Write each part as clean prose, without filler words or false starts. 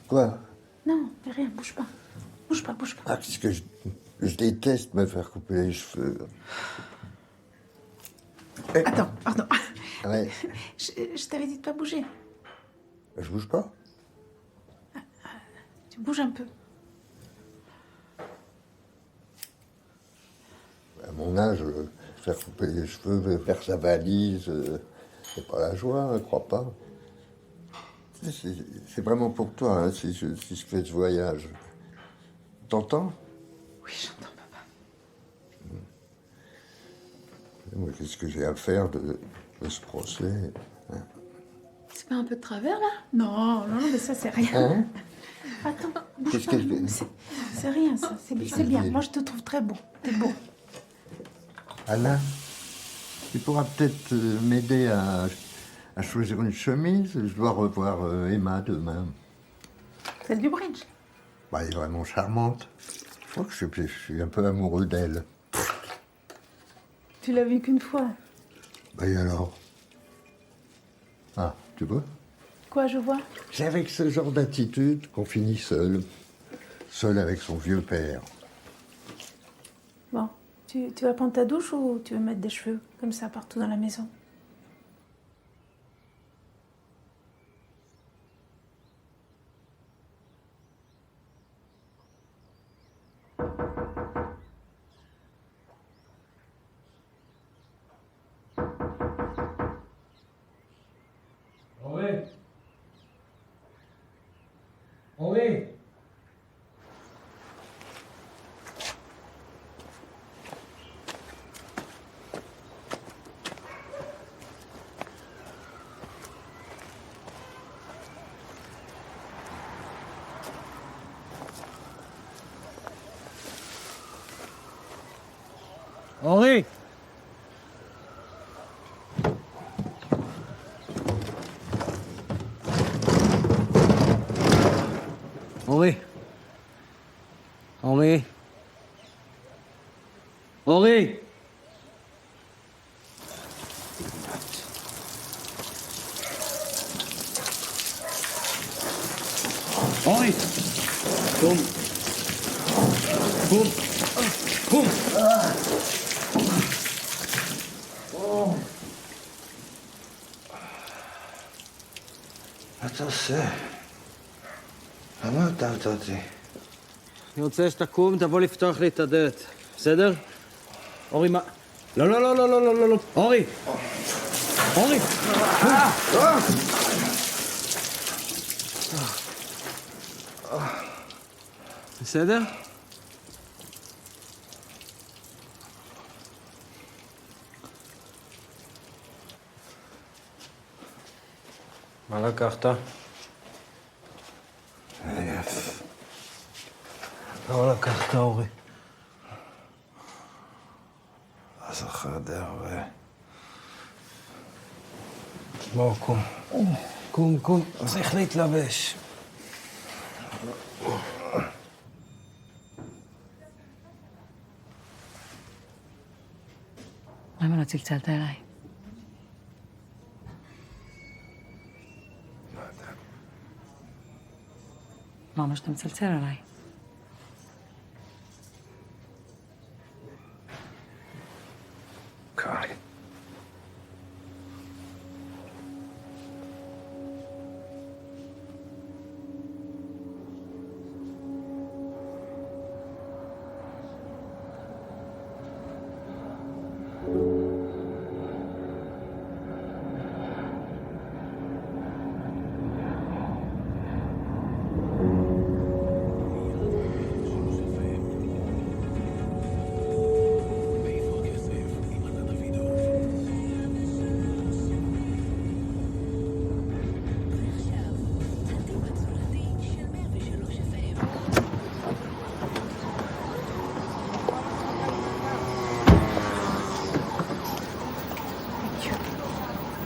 Quoi? Non, fais rien, bouge pas. Bouge pas, bouge pas. Ah, qu'est-ce que je déteste me faire couper les cheveux. Attends, pardon. Ouais, Je t'avais dit de pas bouger. je bouge pas. Tu bouges un peu. À mon âge, faire couper les cheveux, faire sa valise, c'est pas la joie, hein, crois pas. C'est vraiment pour toi, hein, si je fais ce voyage. T'entends? Oui, j'entends, papa. Moi, qu'est-ce que j'ai à faire de ce procès? C'est pas un peu de travers, là? Non, non, mais ça, c'est rien. Hein? Attends, bouge Qu'est-ce pas. que je fais? Non, c'est rien, ça. C'est bien. Moi, je te trouve très beau. T'es beau. Alain, tu pourras peut-être m'aider à choisir une chemise. Je dois revoir Emma demain. Celle du bridge. Bah, elle est vraiment charmante. Je crois que je suis un peu amoureux d'elle. Tu l'as vue qu'une fois. Bah, et alors? Ah, tu vois? Quoi, je vois? C'est avec ce genre d'attitude qu'on finit seul. Seul avec son vieux père. Bon, tu vas prendre ta douche ou tu veux mettre des cheveux comme ça partout dans la maison? Henri Henri Henri Henri Henri Henri Henri Komm Komm Komm אתה עושה? למה הטעת אותי? אני רוצה שתקום, תבוא לפתוח לי את הדלת, בסדר? אורי, מה? לא, לא, לא, לא, לא, לא, לא, לא, אורי! אורי! בסדר? מה לקחת? לא לקחת, אורי. אז החדר בוא, קום. קום, קום. צריך להתלבש. למה לא צלצלת אליי? לא יודע. אמרנו שאתה מצלצל אליי. קרעי.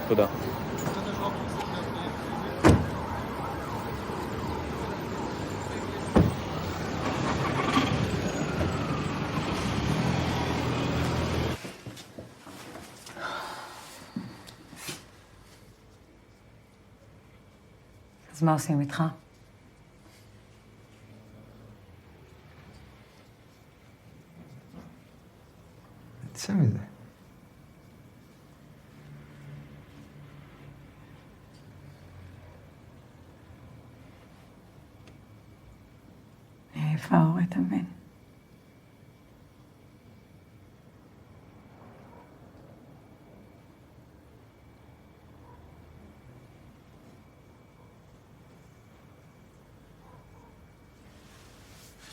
תודה. אז מה עושים איתך? איפה אורי, אתה מבין?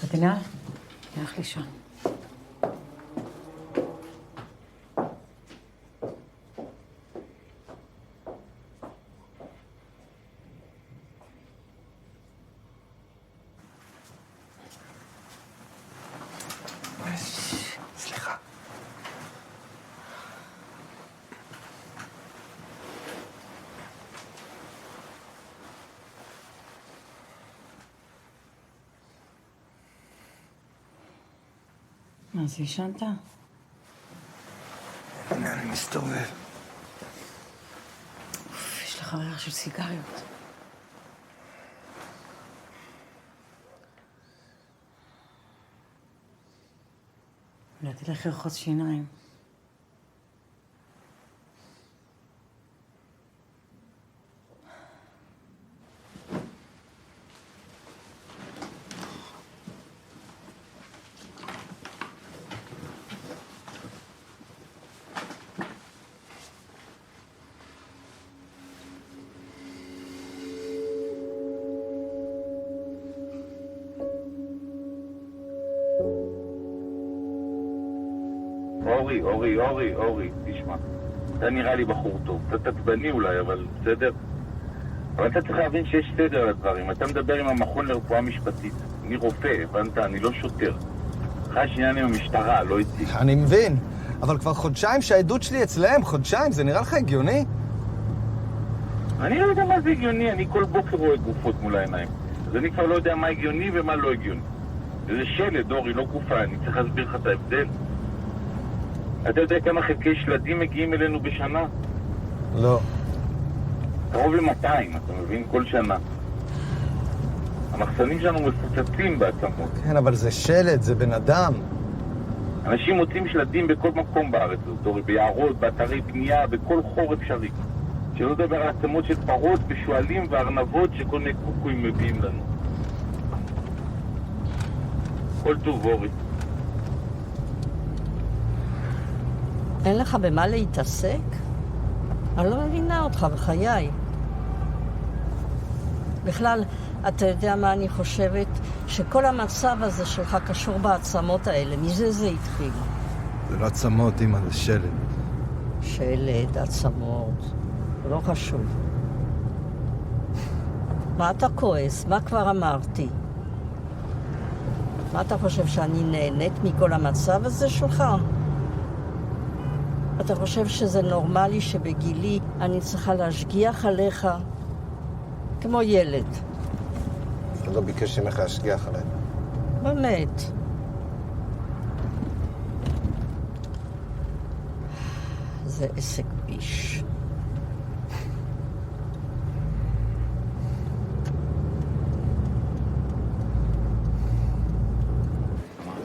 קטינל, נלך לישון. סליחה. אז ישנת? הנה, אני מסתובב. יש לך ריח של סיגריות. אולי תלך לרחוץ שיניים. אורי, תשמע. אתה נראה לי בחור טוב. אתה עצבני אולי, אבל בסדר. אבל אתה צריך להבין שיש סדר לדברים. אתה מדבר עם המכון לרפואה משפטית. אני רופא, הבנת? אני לא שוטר. לך יש עניין עם המשטרה, לא איתי. אני מבין, אבל כבר חודשיים שהעדות שלי אצלהם, חודשיים, זה נראה לך הגיוני? אני לא יודע מה זה הגיוני, אני כל בוקר רואה גופות מול העיניים. אז אני כבר לא יודע מה הגיוני ומה לא הגיוני. זה שלד, אורי, לא גופה, אני צריך להסביר לך את ההבדל. אתה יודע כמה חלקי שלדים מגיעים אלינו בשנה? לא. קרוב ל-200, אתה מבין? כל שנה. המחסנים שלנו מפוצצים בעצמות. כן, אבל זה שלד, זה בן אדם. אנשים מוצאים שלדים בכל מקום בארץ, אורי, ביערות, באתרי בנייה, בכל חור אפשרי. שלא לדבר על עצמות של פרות ושואלים וארנבות שכל מיני קוקויים מביאים לנו. כל טוב, אורי. אין לך במה להתעסק? אני לא מבינה אותך בחיי. בכלל, אתה יודע מה אני חושבת? שכל המצב הזה שלך קשור בעצמות האלה. מזה זה התחיל. זה לא עצמות, אמא, זה שלד. שלד, עצמות. לא חשוב. מה אתה כועס? מה כבר אמרתי? מה אתה חושב, שאני נהנית מכל המצב הזה שלך? אתה חושב שזה נורמלי שבגילי אני צריכה להשגיח עליך כמו ילד? אתה לא ביקש ממך להשגיח עליי. באמת. זה עסק ביש.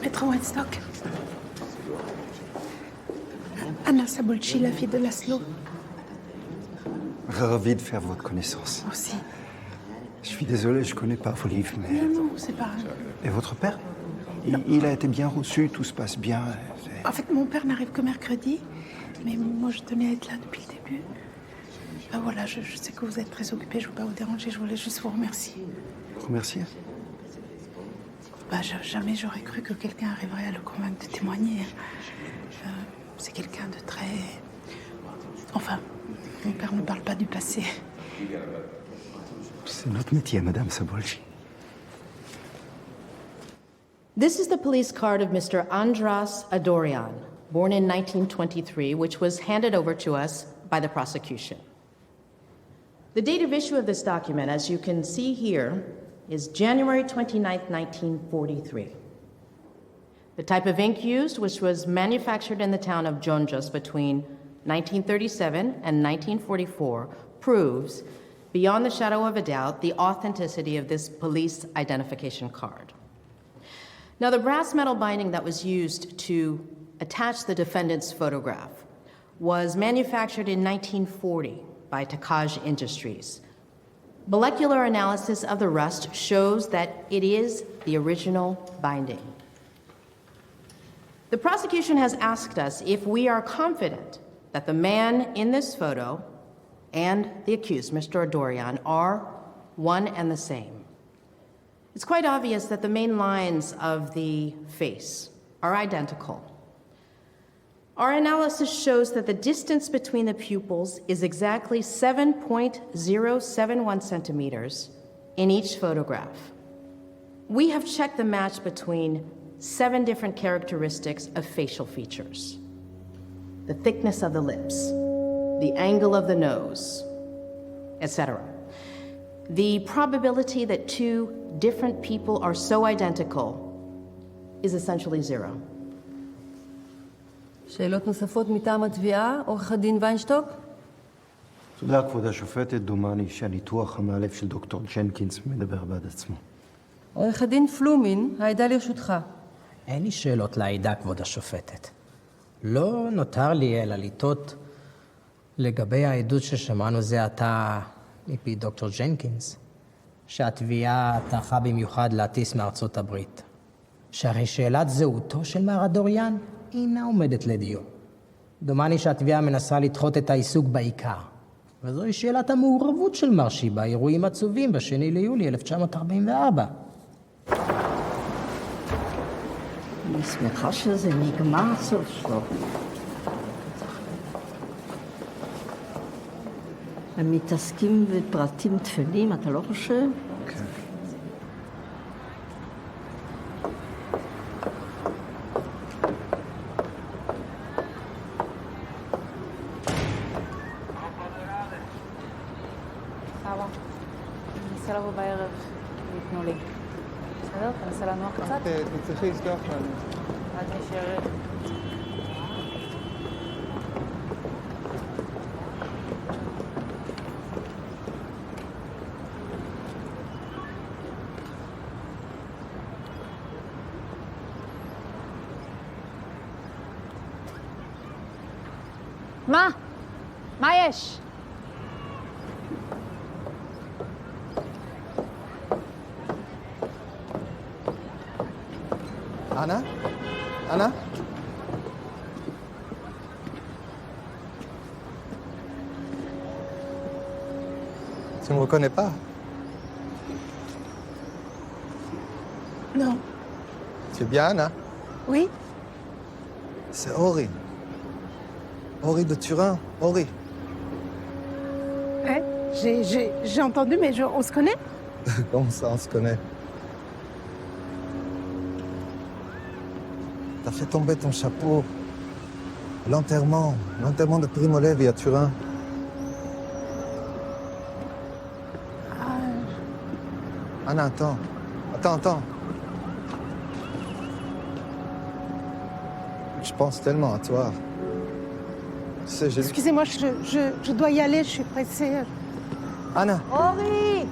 Maître Weinstock. Anna Sabolchi, la fille de Laszlo. Ravi de faire votre connaissance. Aussi. Je suis désolé, je connais pas vos livres, mais... Non, c'est pas... Et votre père il a été bien reçu, tout se passe bien. En fait, mon père n'arrive que mercredi, mais moi, je tenais à être là depuis le début. Ben voilà, je sais que vous êtes très occupés, je ne veux pas vous déranger, je voulais juste vous remercier. Remercier? Ben, jamais j'aurais cru que quelqu'un arriverait à le convaincre de témoigner. C'est quelqu'un de très... Enfin, mon père ne parle pas du passé. C'est notre métier, Madame Sabolchi. This is the police card of Mr. Andras Adorian, born in 1923, which was handed over to us by the prosecution. The date of issue of this document, as you can see here, is January 29th, 1943. The type of ink used, which was manufactured in the town of Jonjos between 1937 and 1944, proves, beyond the shadow of a doubt, the authenticity of this police identification card. Now, the brass metal binding that was used to attach the defendant's photograph was manufactured in 1940 by Takaj Industries. Molecular analysis of the rust shows that it is the original binding. The prosecution has asked us if we are confident that the man in this photo and the accused, Mr. Adorian, are one and the same. It's quite obvious that the main lines of the face are identical. Our analysis shows that the distance between the pupils is exactly 7.071 centimeters in each photograph. We have checked the match between 7 different characteristics of facial features: the thickness of the lips, the angle of the nose, etc. The probability that 2 different people are so identical is essentially 0. שאלות נוספות מטעם התביעה, עורך הדין ויינשטוק? תודה, כבוד השופטת. דומני שהניתוח המאלף של דוקטור ג'נקינס מדבר בעד עצמו. עורך הדין פלומין, העדה לרשותך. אין לי שאלות לעדה, כבוד השופטת. לא נותר לי אלא לטעות לגבי העדות ששמענו זה עתה מפי דוקטור ג'נקינס, שהתביעה טרחה במיוחד להטיס מארצות הברית. שהרי שאלת זהותו של מר אדוריאן אינה עומדת לדיון. דומני שהתביעה מנסה לדחות את העיסוק בעיקר, וזוהי שאלת המעורבות של מרשי באירועים עצובים ב2 ליולי 1944. אני שמחה שזה נגמר סוף סוף. הם מתעסקים בפרטים תפלים, אתה לא חושב? כן. סבא, אני אנסה לבוא בערב, ויתנו לי. בסדר? תנסה לנוח קצת? תצטרכי לשלוח לנו. עד נשארת. מה? מה יש? Anna? Anna? Tu me reconnais pas? Non. Tu es bien, Anna? Oui? C'est Ori. Ori de Turin. Ori. Ouais, j'ai entendu, mais on se connaît? Comment ça, on se connaît? T'as fait tomber ton chapeau. L'enterrement de Primo Levi à Turin. Anna, attends. Attends. Je pense tellement à toi. Tu sais, Excusez-moi, je dois y aller, je suis pressée. Anna! אורי!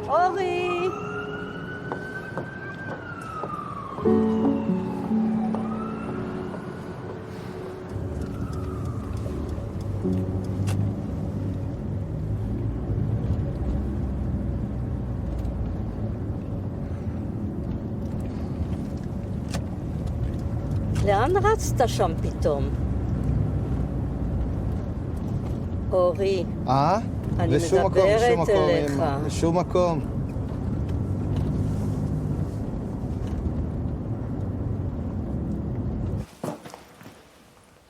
אורי! לאן רצת שם פתאום? אורי, אני מדברת אליך. לשום מקום.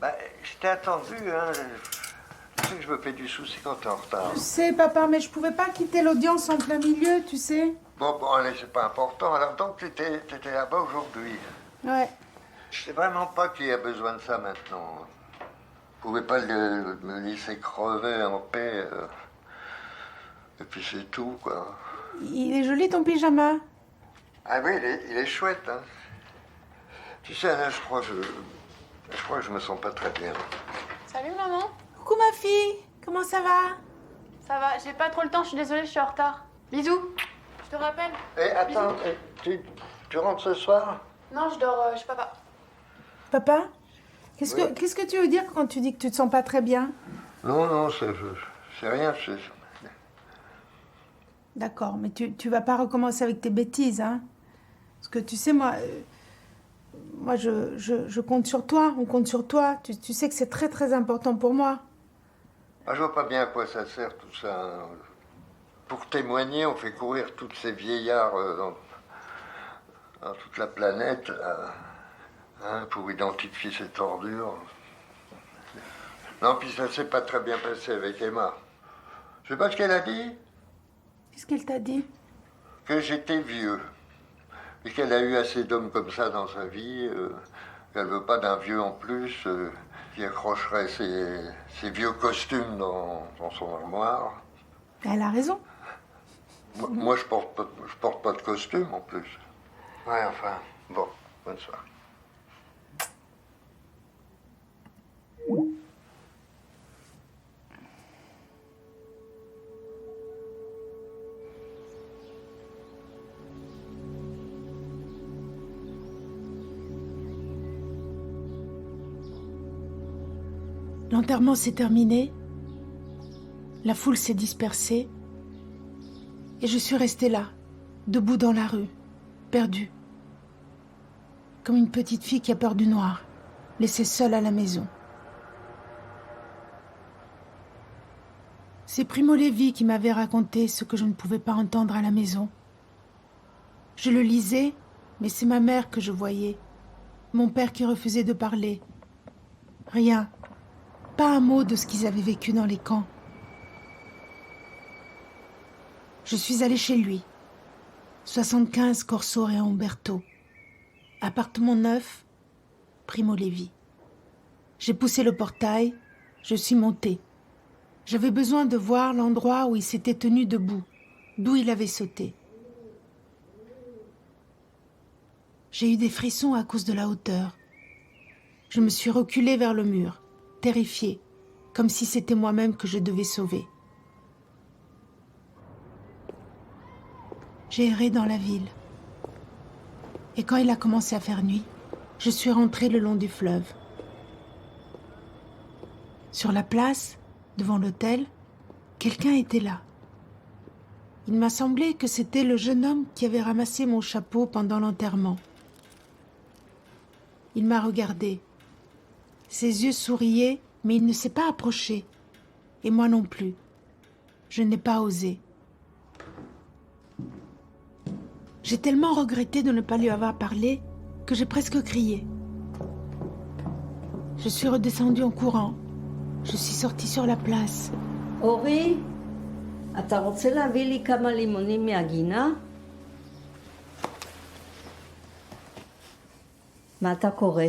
Bah, je t'ai attendu, hein. Tu sais que je me fais du souci quand t'es en retard. Je sais, papa, mais je pouvais pas quitter l'audience en plein milieu, tu sais. Bon, allez, c'est pas important. Alors donc, t'étais là-bas aujourd'hui. Ouais. Je sais vraiment pas qui a besoin de ça maintenant. Vous pouvez pas me laisser crever en paix. Et puis c'est tout, quoi. Il est joli ton pyjama. Ah oui, il est chouette, hein. Tu sais, Anna, je crois que je me sens pas très bien. Salut maman. Coucou ma fille, comment ça va? Ça va, j'ai pas trop le temps, je suis désolée, je suis en retard. Bisous. Je te rappelle. Eh, attends, tu rentres ce soir? Non, je dors chez papa. Papa, Qu'est-ce Oui. que tu veux dire quand tu dis que tu te sens pas très bien? Non, c'est rien. D'accord, mais tu vas pas recommencer avec tes bêtises, hein? Parce que tu sais, moi, je compte sur toi, on compte sur toi. Tu sais que c'est très très important pour moi. Ah, je vois pas bien à quoi ça sert tout ça, hein. Pour témoigner, on fait courir tous ces vieillards dans toute la planète, là, hein, pour identifier ces ordures. Non, puis ça s'est pas très bien passé avec Emma. Je sais pas ce qu'elle a dit, Qu'est-ce qu'elle t'a dit? que j'étais vieux. Et qu'elle a eu assez d'hommes comme ça dans sa vie, qu'elle veut pas d'un vieux en plus, qui accrocherait ses vieux costumes dans son armoire. Elle a raison. Moi, je porte pas de costume en plus. Ouais, enfin, bon, bonne soirée. L'enterrement s'est terminé. La foule s'est dispersée. Et je suis restée là, debout dans la rue, perdue. Comme une petite fille qui a peur du noir, laissée seule à la maison. C'est Primo Levi qui m'avait raconté ce que je ne pouvais pas entendre à la maison. Je le lisais, mais c'est ma mère que je voyais. Mon père qui refusait de parler. Rien. Pas un mot de ce qu'ils avaient vécu dans les camps. Je suis allée chez lui. 75 Corso et Umberto. Appartement neuf, Primo Levi. J'ai poussé le portail, je suis montée. J'avais besoin de voir l'endroit où il s'était tenu debout, d'où il avait sauté. J'ai eu des frissons à cause de la hauteur. Je me suis reculée vers le mur, terrifiée, comme si c'était moi-même que je devais sauver. J'ai erré dans la ville. Et quand il a commencé à faire nuit, je suis rentrée le long du fleuve. Sur la place, devant l'hôtel, quelqu'un était là. Il m'a semblé que c'était le jeune homme qui avait ramassé mon chapeau pendant l'enterrement. Il m'a regardée. Ses yeux souriaient, mais il ne s'est pas approché. Et moi non plus. Je n'ai pas osé. J'ai tellement regretté de ne pas lui avoir parlé que j'ai presque crié. Je suis redescendue en courant. Je suis sortie sur la place. אורי, אתה רוצה להביא לי כמה לימונים מהגינה? מה אתה קורא?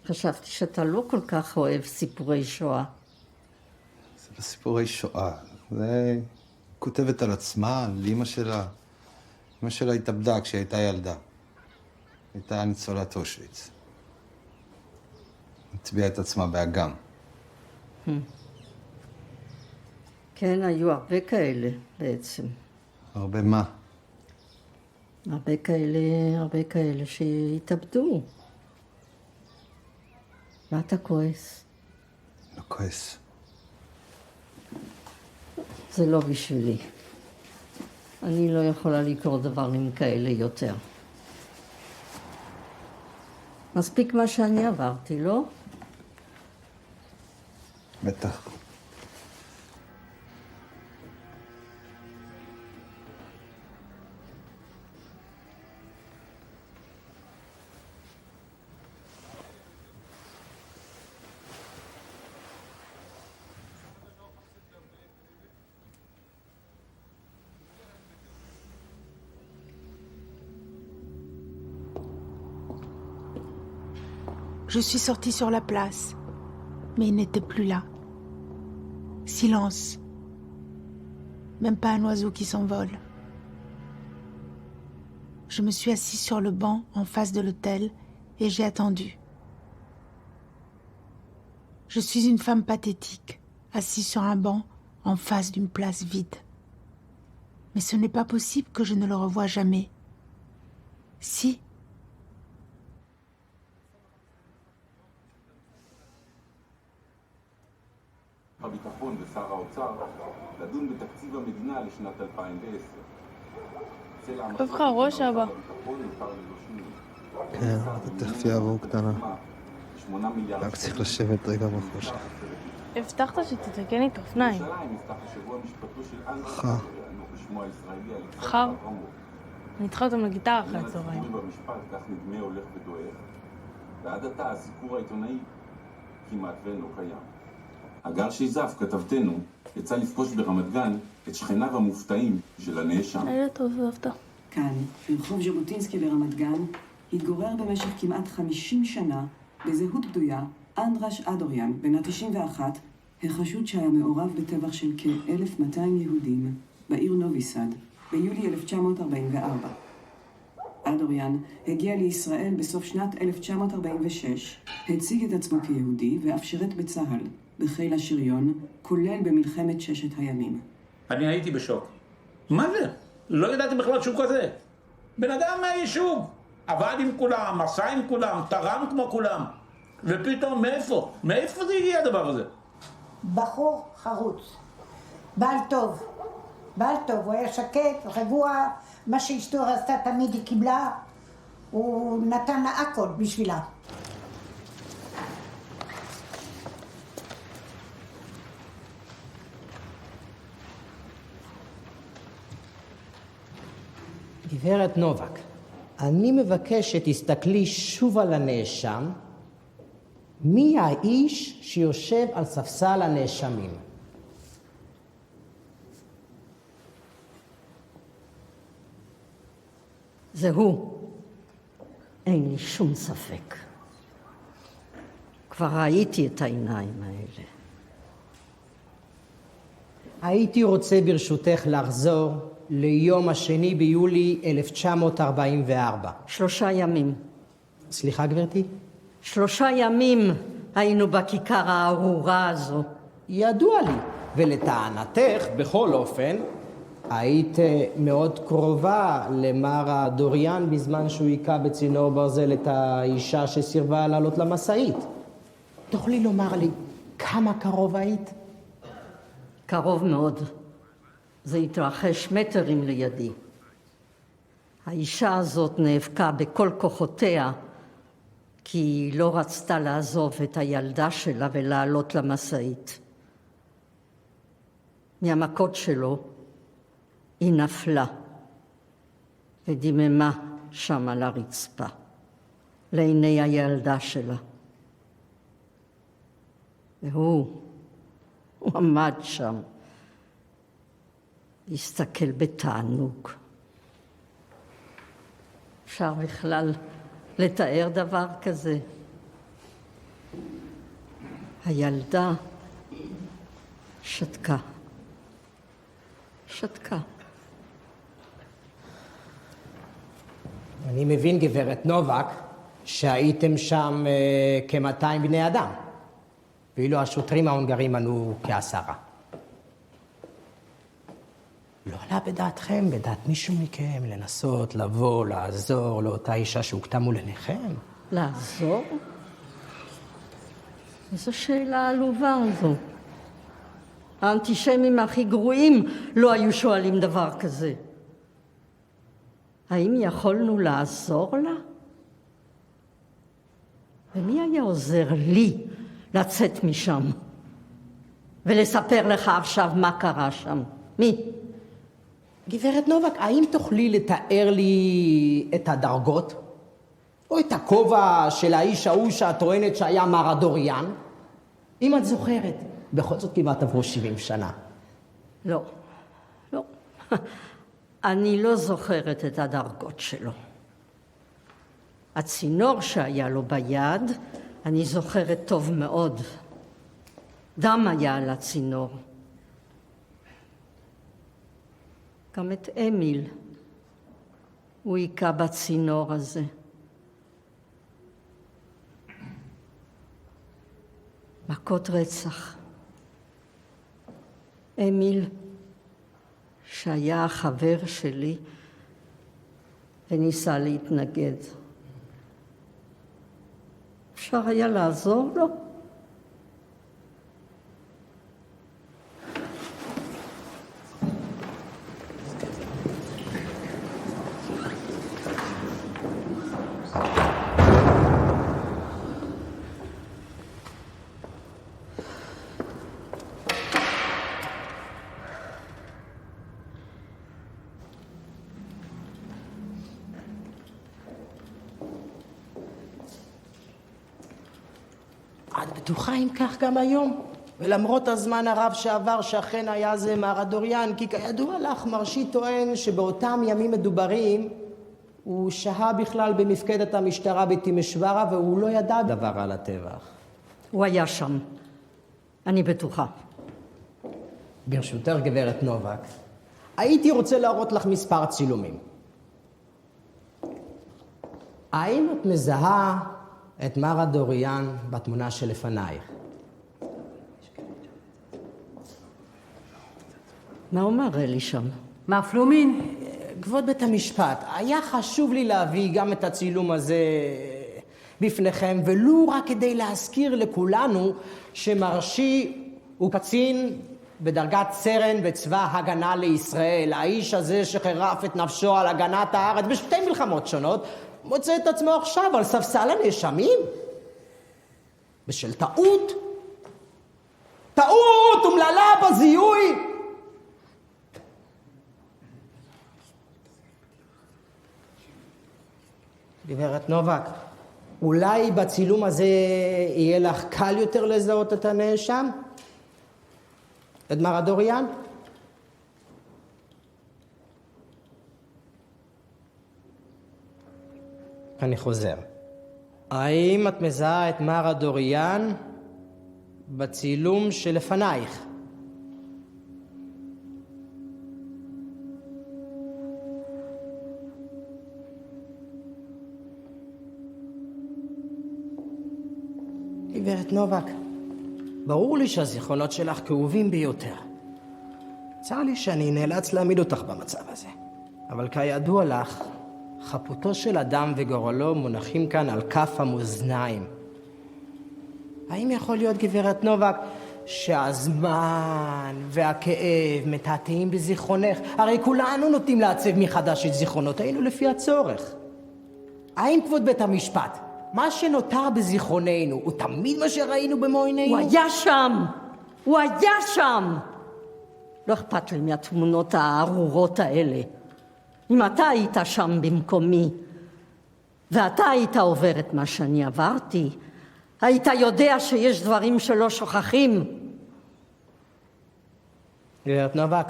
חשבתי שאתה לא כל כך אוהב סיפורי שואה. זה לא סיפורי שואה, זה כותבת על עצמה, על אמא שלה. אמא שלה התאבדה כשהיא הייתה ילדה. הייתה ניצולת אושוויץ. הטביעה את עצמה באגם. כן, היו הרבה כאלה בעצם. הרבה מה? הרבה כאלה שהתאבדו. מה אתה כועס? לא כועס. זה לא בשבילי. אני לא יכולה לקרוא דברים כאלה יותר. מספיק מה שאני עברתי, לא? בטח. Je suis sortie sur la place, mais il n'était plus là. Silence. Même pas un oiseau qui s'envole. Je me suis assise sur le banc en face de l'hôtel et j'ai attendu. Je suis une femme pathétique, assise sur un banc en face d'une place vide. Mais ce n'est pas possible que je ne le revoie jamais. Si. הביטחון ושר האוצר לדון בתקציב המדינה לשנת 2010. טוב לך, ראש אבא. כן, אתה תכף יעבור קטנה. רק צריך לשבת רגע בחושך. הבטחת שתתקן איתו אופניים. מחר. מחר? אני אדחה אותם לגיטרה אחרי הצהריים. כך נדמה הולך ודועך, ועד עתה הסיקור העיתונאי כמעט ואינו קיים. הגר שיזף, כתבתנו, יצא לפגוש ברמת גן את שכניו המופתעים של הנאשם. לילה טוב, סבתא. כאן, ברחוב ז'בוטינסקי ברמת גן, התגורר במשך כמעט 50 שנה, בזהות בדויה, אנדרש אדוריאן, בן ה-91, החשוד שהיה מעורב בטבח של כ-1,200 יהודים בעיר נוביסד, ביולי 1944. אדוריאן הגיע לישראל בסוף שנת 1946, הציג את עצמו כיהודי ואף שירת בצה"ל, בחיל השריון, כולל במלחמת ששת הימים. אני הייתי בשוק. מה זה? לא ידעתי בכלל שהוא כזה. בן אדם מהיישוב. עבד עם כולם, עשה עם כולם, תרם כמו כולם. ופתאום מאיפה? מאיפה זה הגיע הדבר הזה? בחור חרוץ. בעל טוב. בעל טוב. הוא היה שקט, רגוע. מה שאשתו עשתה תמיד היא קיבלה. הוא נתן לה הכל בשבילה. גברת נובק, אני מבקש שתסתכלי שוב על הנאשם. מי האיש שיושב על ספסל הנאשמים? זה הוא. אין לי שום ספק. כבר ראיתי את העיניים האלה. הייתי רוצה ברשותך לחזור ליום השני ביולי 1944. 3 ימים. סליחה גברתי? 3 ימים היינו בכיכר הארורה הזו. ידוע לי, ולטענתך בכל אופן היית מאוד קרובה למר דוריאן בזמן שהוא היכה בצינור ברזל את האישה שסירבה לעלות למשאית. תוכלי לומר לי כמה קרוב היית? קרוב מאוד. זה התרחש מטרים לידי. האישה הזאת נאבקה בכל כוחותיה, כי היא לא רצתה לעזוב את הילדה שלה ולעלות למשאית. מהמכות שלו היא נפלה ודיממה שם על הרצפה, לעיני הילדה שלה. והוא עמד שם, להסתכל בתענוג. אפשר בכלל לתאר דבר כזה? הילדה שתקה. שתקה. אני מבין גברת נובק שהייתם שם כ-200 בני אדם, ואילו השוטרים ההונגרים מנו כ10. לא עלה בדעתכם, בדעת מישהו מכם, לנסות לבוא, לעזור לאותה אישה שהוכתה מול עיניכם? לעזור? איזו שאלה עלובה זו. האנטישמים הכי גרועים לא היו שואלים דבר כזה. האם יכולנו לעזור לה? ומי היה עוזר לי לצאת משם ולספר לך עכשיו מה קרה שם? מי? גברת נובק, האם תוכלי לתאר לי את הדרגות? או את הכובע של האיש ההוא שאת טוענת שהיה מר דוריאן? אם את זוכרת, בכל זאת כמעט עברו 70 שנה. לא, לא. אני לא זוכרת את הדרגות שלו. הצינור שהיה לו ביד, אני זוכרת טוב מאוד. דם היה על הצינור. גם את אמיל הוא היכה בצינור הזה. מכות רצח. אמיל שהיה החבר שלי וניסה להתנגד. אפשר היה לעזור לו? את בטוחה אם כך גם היום? ולמרות הזמן הרב שעבר שאכן היה זה מר אדוריאן, כי כידוע לך, מרשי טוען שבאותם ימים מדוברים הוא שהה בכלל במפקדת המשטרה בתימשברה והוא לא ידע דבר על הטבח. הוא היה שם, אני בטוחה. ברשותך גברת נובק, הייתי רוצה להראות לך מספר צילומים. האם את מזהה את מר אדוריאן בתמונה שלפנייך? מה הוא מראה לי שם? מר פלומין, כבוד בית המשפט, היה חשוב לי להביא גם את הצילום הזה בפניכם, ולו רק כדי להזכיר לכולנו שמרשי הוא קצין בדרגת סרן בצבא הגנה לישראל. האיש הזה שחירף את נפשו על הגנת הארץ בשתי מלחמות שונות, מוצא את עצמו עכשיו על ספסל הנאשמים? בשל טעות אומללה בזיהוי. גברת נובק, אולי בצילום הזה יהיה לך קל יותר לזהות את הנאשם? את מר אדוריאן? אני חוזר. האם את מזהה את מר אדוריאן בצילום שלפנייך? גברת נובק, ברור לי שהזיכרונות שלך כאובים ביותר. צר לי שאני נאלץ להעמיד אותך במצב הזה. אבל כידוע לך, חפותו של אדם וגורלו מונחים כאן על כף המאזניים. האם יכול להיות, גברת נובק, שהזמן והכאב מתעתעים בזיכרונך? הרי כולנו נוטים לעצב מחדש את זיכרונותינו לפי הצורך. האם כבוד בית המשפט, מה שנותר בזיכרוננו הוא תמיד מה שראינו במו עינינו? הוא היה שם! הוא היה שם! לא אכפת לי מהתמונות הארורות האלה. אם אתה היית שם במקומי, ואתה היית עובר את מה שאני עברתי, היית יודע שיש דברים שלא שוכחים. גברת נובק,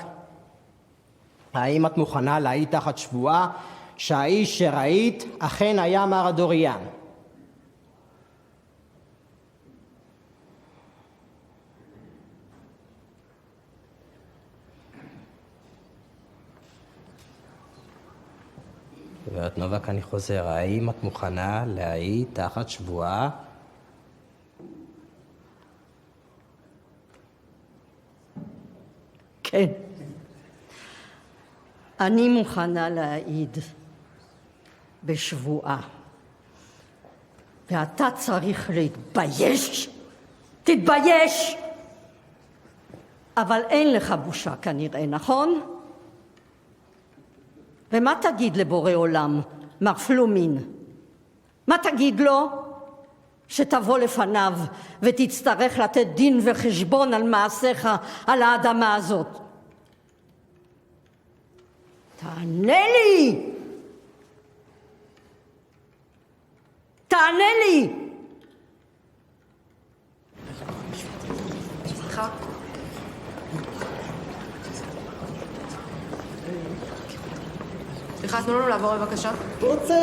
האם את מוכנה להעיד תחת שבועה שהאיש שראית אכן היה מר אדוריאן? גברת נובק, אני חוזר. האם את מוכנה להעיד תחת שבועה? כן. אני מוכנה להעיד בשבועה. ואתה צריך להתבייש. תתבייש! אבל אין לך בושה כנראה, נכון? ומה תגיד לבורא עולם, מר פלומין? מה תגיד לו? שתבוא לפניו ותצטרך לתת דין וחשבון על מעשיך על האדמה הזאת. תענה לי! תענה לי! סליחה? סליחה, תנו לנו לעבור בבקשה. רוצח!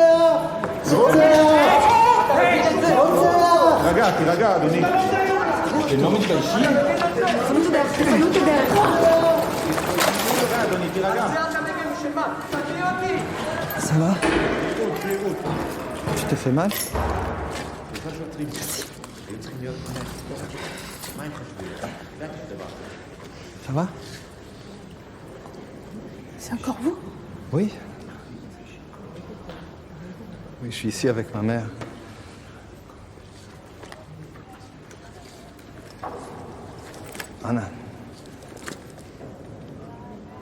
תירגע, אדוני. אתם לא מתביישים? תפנו את הדרך, תפנו את הדרך. אדוני, תירגע. Ça va? Tu te fais mal? Ça va? C'est encore vous? Oui. Oui, je suis ici avec ma mère. Anna,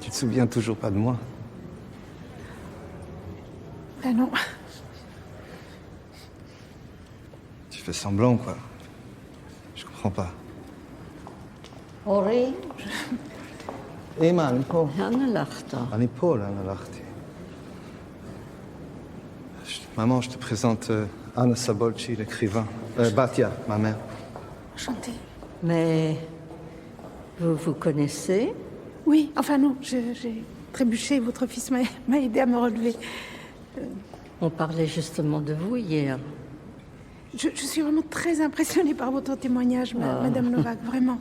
tu te souviens toujours pas de moi? Ben non. Tu fais semblant, quoi. Je comprends pas. אורי, אמא, אני פה. לאן הלכת? אני פה, לאן הלכתי? Maman, je te présente Anna Sabolci, l'écrivain. Batia, ma mère. Enchantée. Mais vous vous connaissez? Oui, enfin non, j'ai trébuché. Votre fils m'a aidé à me relever. On parlait justement de vous hier. Je suis vraiment très impressionnée par votre témoignage, Madame Novak, vraiment.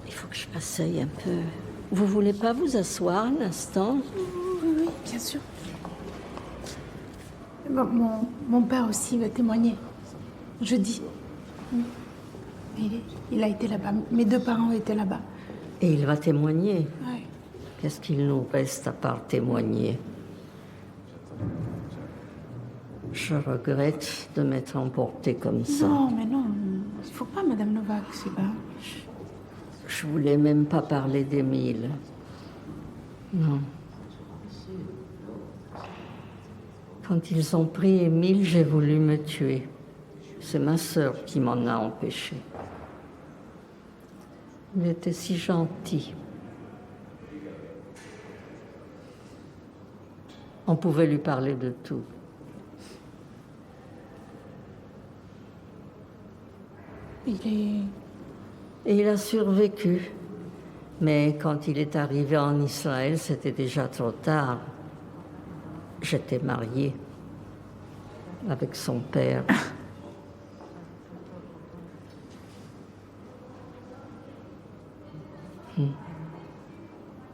Il faut que je m'asseye un peu. Vous voulez pas vous asseoir un instant? Oui, bien sûr. Mon père aussi va témoigner. Jeudi. Il a été là-bas. Mes deux parents étaient là-bas. Et il va témoigner? Oui. Qu'est-ce qu'il nous reste à part témoigner? Je regrette de m'être emportée comme ça. Non, mais non. Il faut pas, Madame Novak, c'est pas... Je voulais même pas parler d'Émile. Non. Quand ils ont pris Émile, j'ai voulu me tuer. C'est ma sœur qui m'en a empêché. Il était si gentil. On pouvait lui parler de tout. Et il a survécu. Mais quand il est arrivé en Israël, c'était déjà trop tard. J'étais mariée avec son père.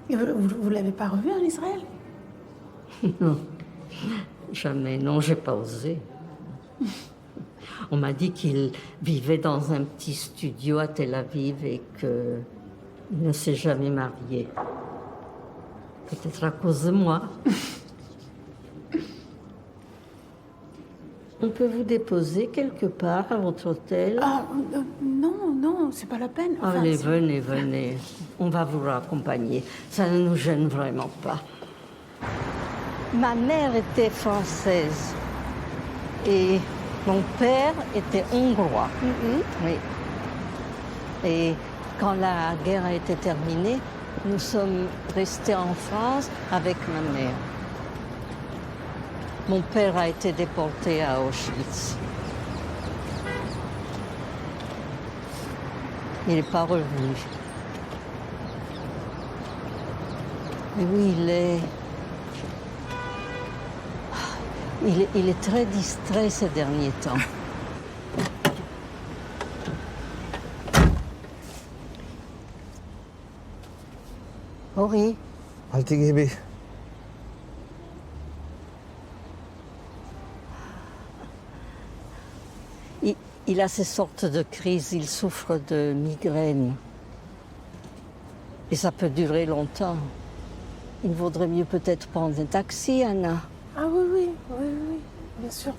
Et vous l'avez pas revu en Israël? Non, jamais. Non, j'ai pas osé. On m'a dit qu'il vivait dans un petit studio à Tel Aviv et qu'il ne s'est jamais marié. Peut-être à cause de moi. On peut vous déposer quelque part à votre hôtel? Ah, non, c'est pas la peine. Enfin, allez, venez. On va vous raccompagner. Ça ne nous gêne vraiment pas. Ma mère était française et mon père était hongrois. Oui. Et quand la guerre a été terminée, nous sommes restés en France avec ma mère. Mon père a été déporté à Auschwitz. Il n'est pas revenu. Mais oui, il est très distrait ces derniers temps. Ori. אל תיגעי בי. Il a ces sortes de crises, il souffre de migraines. Et ça peut durer longtemps. Il vaudrait mieux peut-être prendre un taxi, Anna. Ah oui, bien sûr.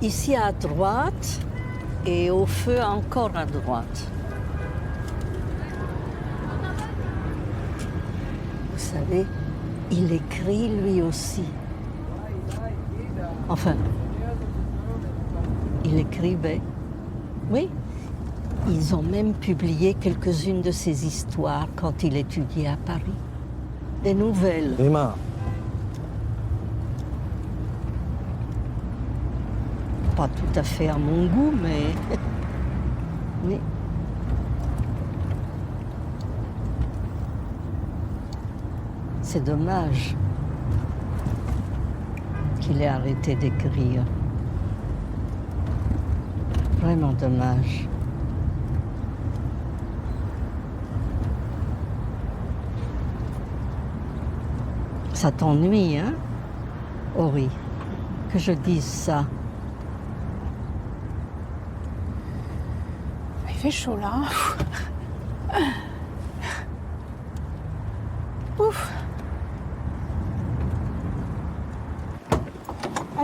Ici à droite et au feu encore à droite. Vous savez, il écrit lui aussi. Enfin, il écrivait. Oui, ils ont même publié quelques-unes de ses histoires quand il étudiait à Paris. Des nouvelles. Emma. Pas tout à fait à mon goût, mais... oui. C'est dommage qu'il ait arrêté d'écrire. Vraiment dommage. Ça t'ennuie, hein, Ori, que je dise ça? Il fait chaud, là.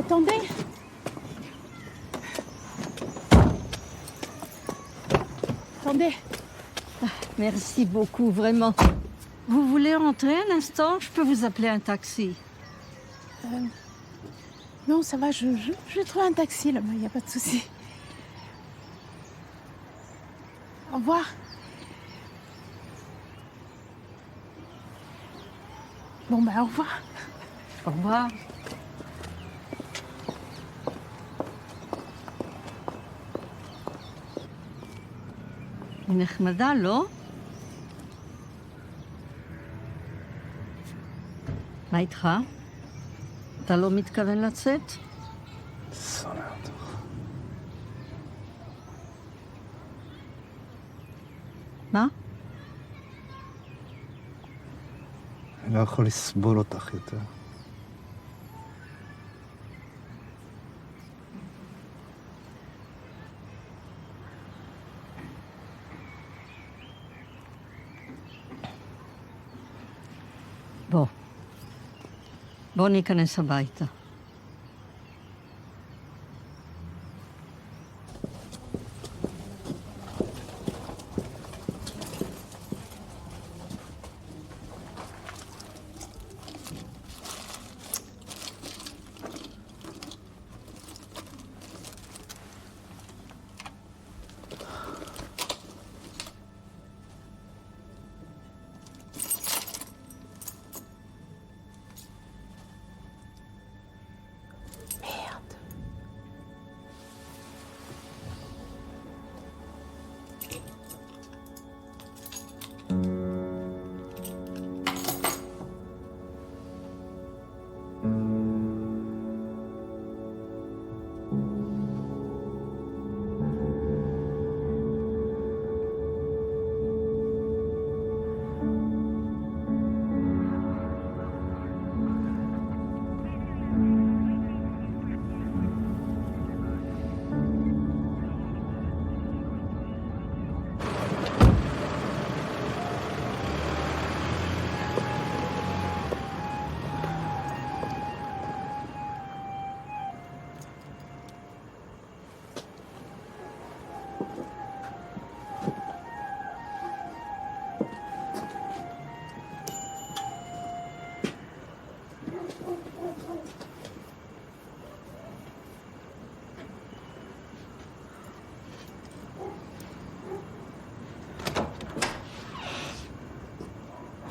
Attendez. Attendez. Merci beaucoup, vraiment. Vous voulez rentrer un instant? Je peux vous appeler un taxi. Non, ça va, je vais trouver un taxi là-bas, il n'y a pas de souci. Au revoir. Bon, ben, au revoir. Au revoir. היא נחמדה, לא? מה איתך? אתה לא מתכוון לצאת? שונא אותך. מה? אני לא יכול לסבול אותך יותר. בוא ניכנס הביתה.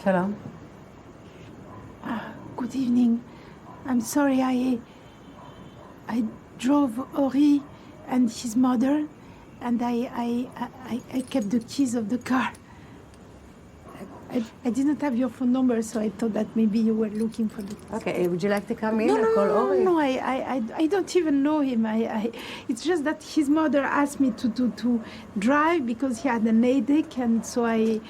Hello. Good evening. I'm sorry I drove Ori and his mother, and I kept the keys of the car. I didn't have your phone number, so I thought that maybe you were looking for the... Okay, would you like to come in No, and no, call no, Ori? no, I don't even know him. It's just that his mother asked me to drive because he had an headache, and so I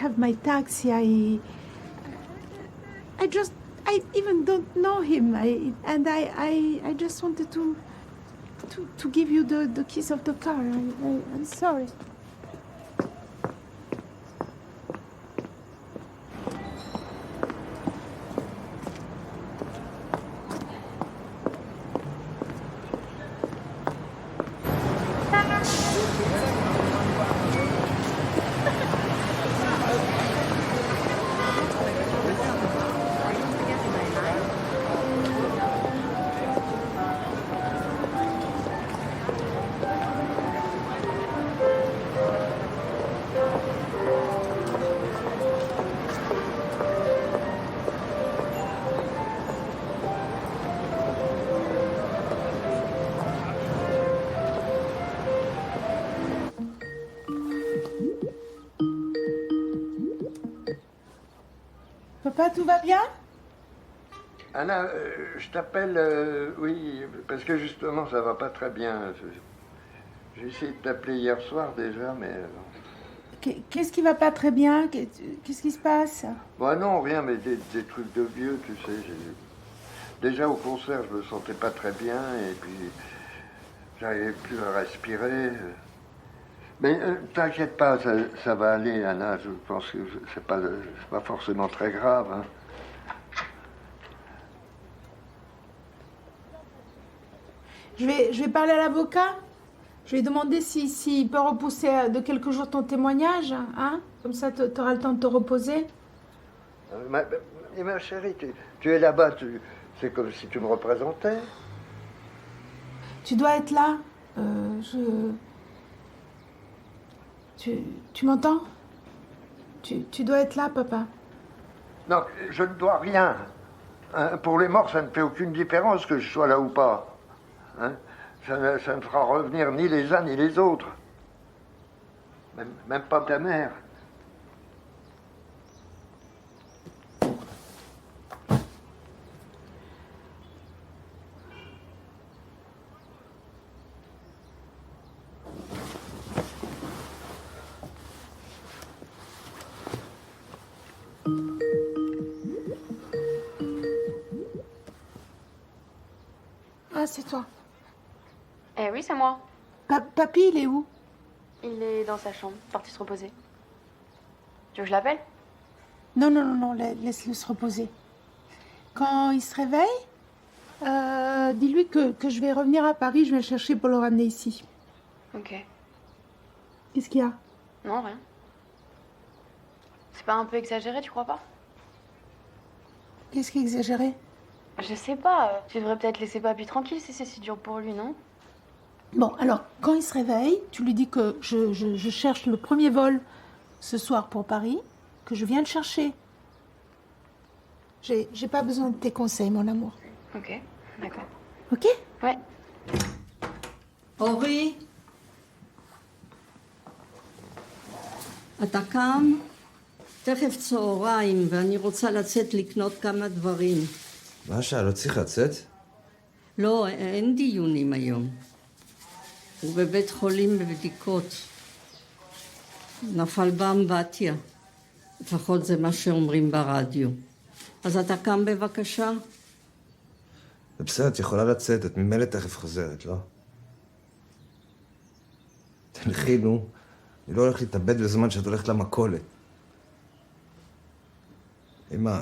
have my taxi. I even don't know him, I just wanted to give you the keys of the car. I'm sorry. Papa, tout va bien? Anna, je t'appelle, oui, parce que justement, ça va pas très bien. J'ai essayé de t'appeler hier soir déjà, mais... Qu'est-ce qui va pas très bien? Qu'est-ce qui se passe? Bon, non, rien, mais des trucs de vieux, tu sais. Déjà, au concert, je me sentais pas très bien, et puis j'arrivais plus à respirer. Mais t'inquiète pas, ça va aller, Anna. Je pense que c'est pas forcément très grave. Hein. Je vais parler à l'avocat. Je vais demander s'il peut repousser de quelques jours ton témoignage, hein? Comme ça, tu auras le temps de te reposer. Ma chérie, tu es là-bas, c'est comme si tu me représentais. Tu dois être là. Tu m'entends? Tu dois être là, papa. Non, je ne dois rien. Hein, pour les morts, ça ne fait aucune différence que je sois là ou pas. Hein? Ça ne fera revenir ni les uns ni les autres. Même pas ta mère. Ah, c'est toi. Eh oui, c'est moi. Papy, il est où? Il est dans sa chambre, parti se reposer. Tu veux que je l'appelle? Non, laisse-le se reposer. Quand il se réveille, dis-lui que je vais revenir à Paris, je vais le chercher pour le ramener ici. Ok. Qu'est-ce qu'il y a? Non, rien. C'est pas un peu exagéré, tu crois pas? Qu'est-ce qui est exagéré? Je sais pas, tu devrais peut-être laisser Papy tranquille si c'est si dur pour lui, non? Bon, alors, quand il se réveille, tu lui dis que je cherche le premier vol ce soir pour Paris, que je viens le chercher. J'ai pas besoin de tes conseils, mon amour. Ok, d'accord. Ok? Ouais. אורי, אתה קם? תכף צהריים, ואני רוצה לצאת לקנות כמה דברים. מה השעה? לא צריך לצאת? לא, אין דיונים היום. הוא בבית חולים בבדיקות. נפל באמבטיה. לפחות זה מה שאומרים ברדיו. אז אתה קם בבקשה? זה בסדר, את יכולה לצאת, את ממילא תכף חוזרת, לא? תלכי, נו. אני לא הולך להתאבד בזמן שאת הולכת למכולת. אמא,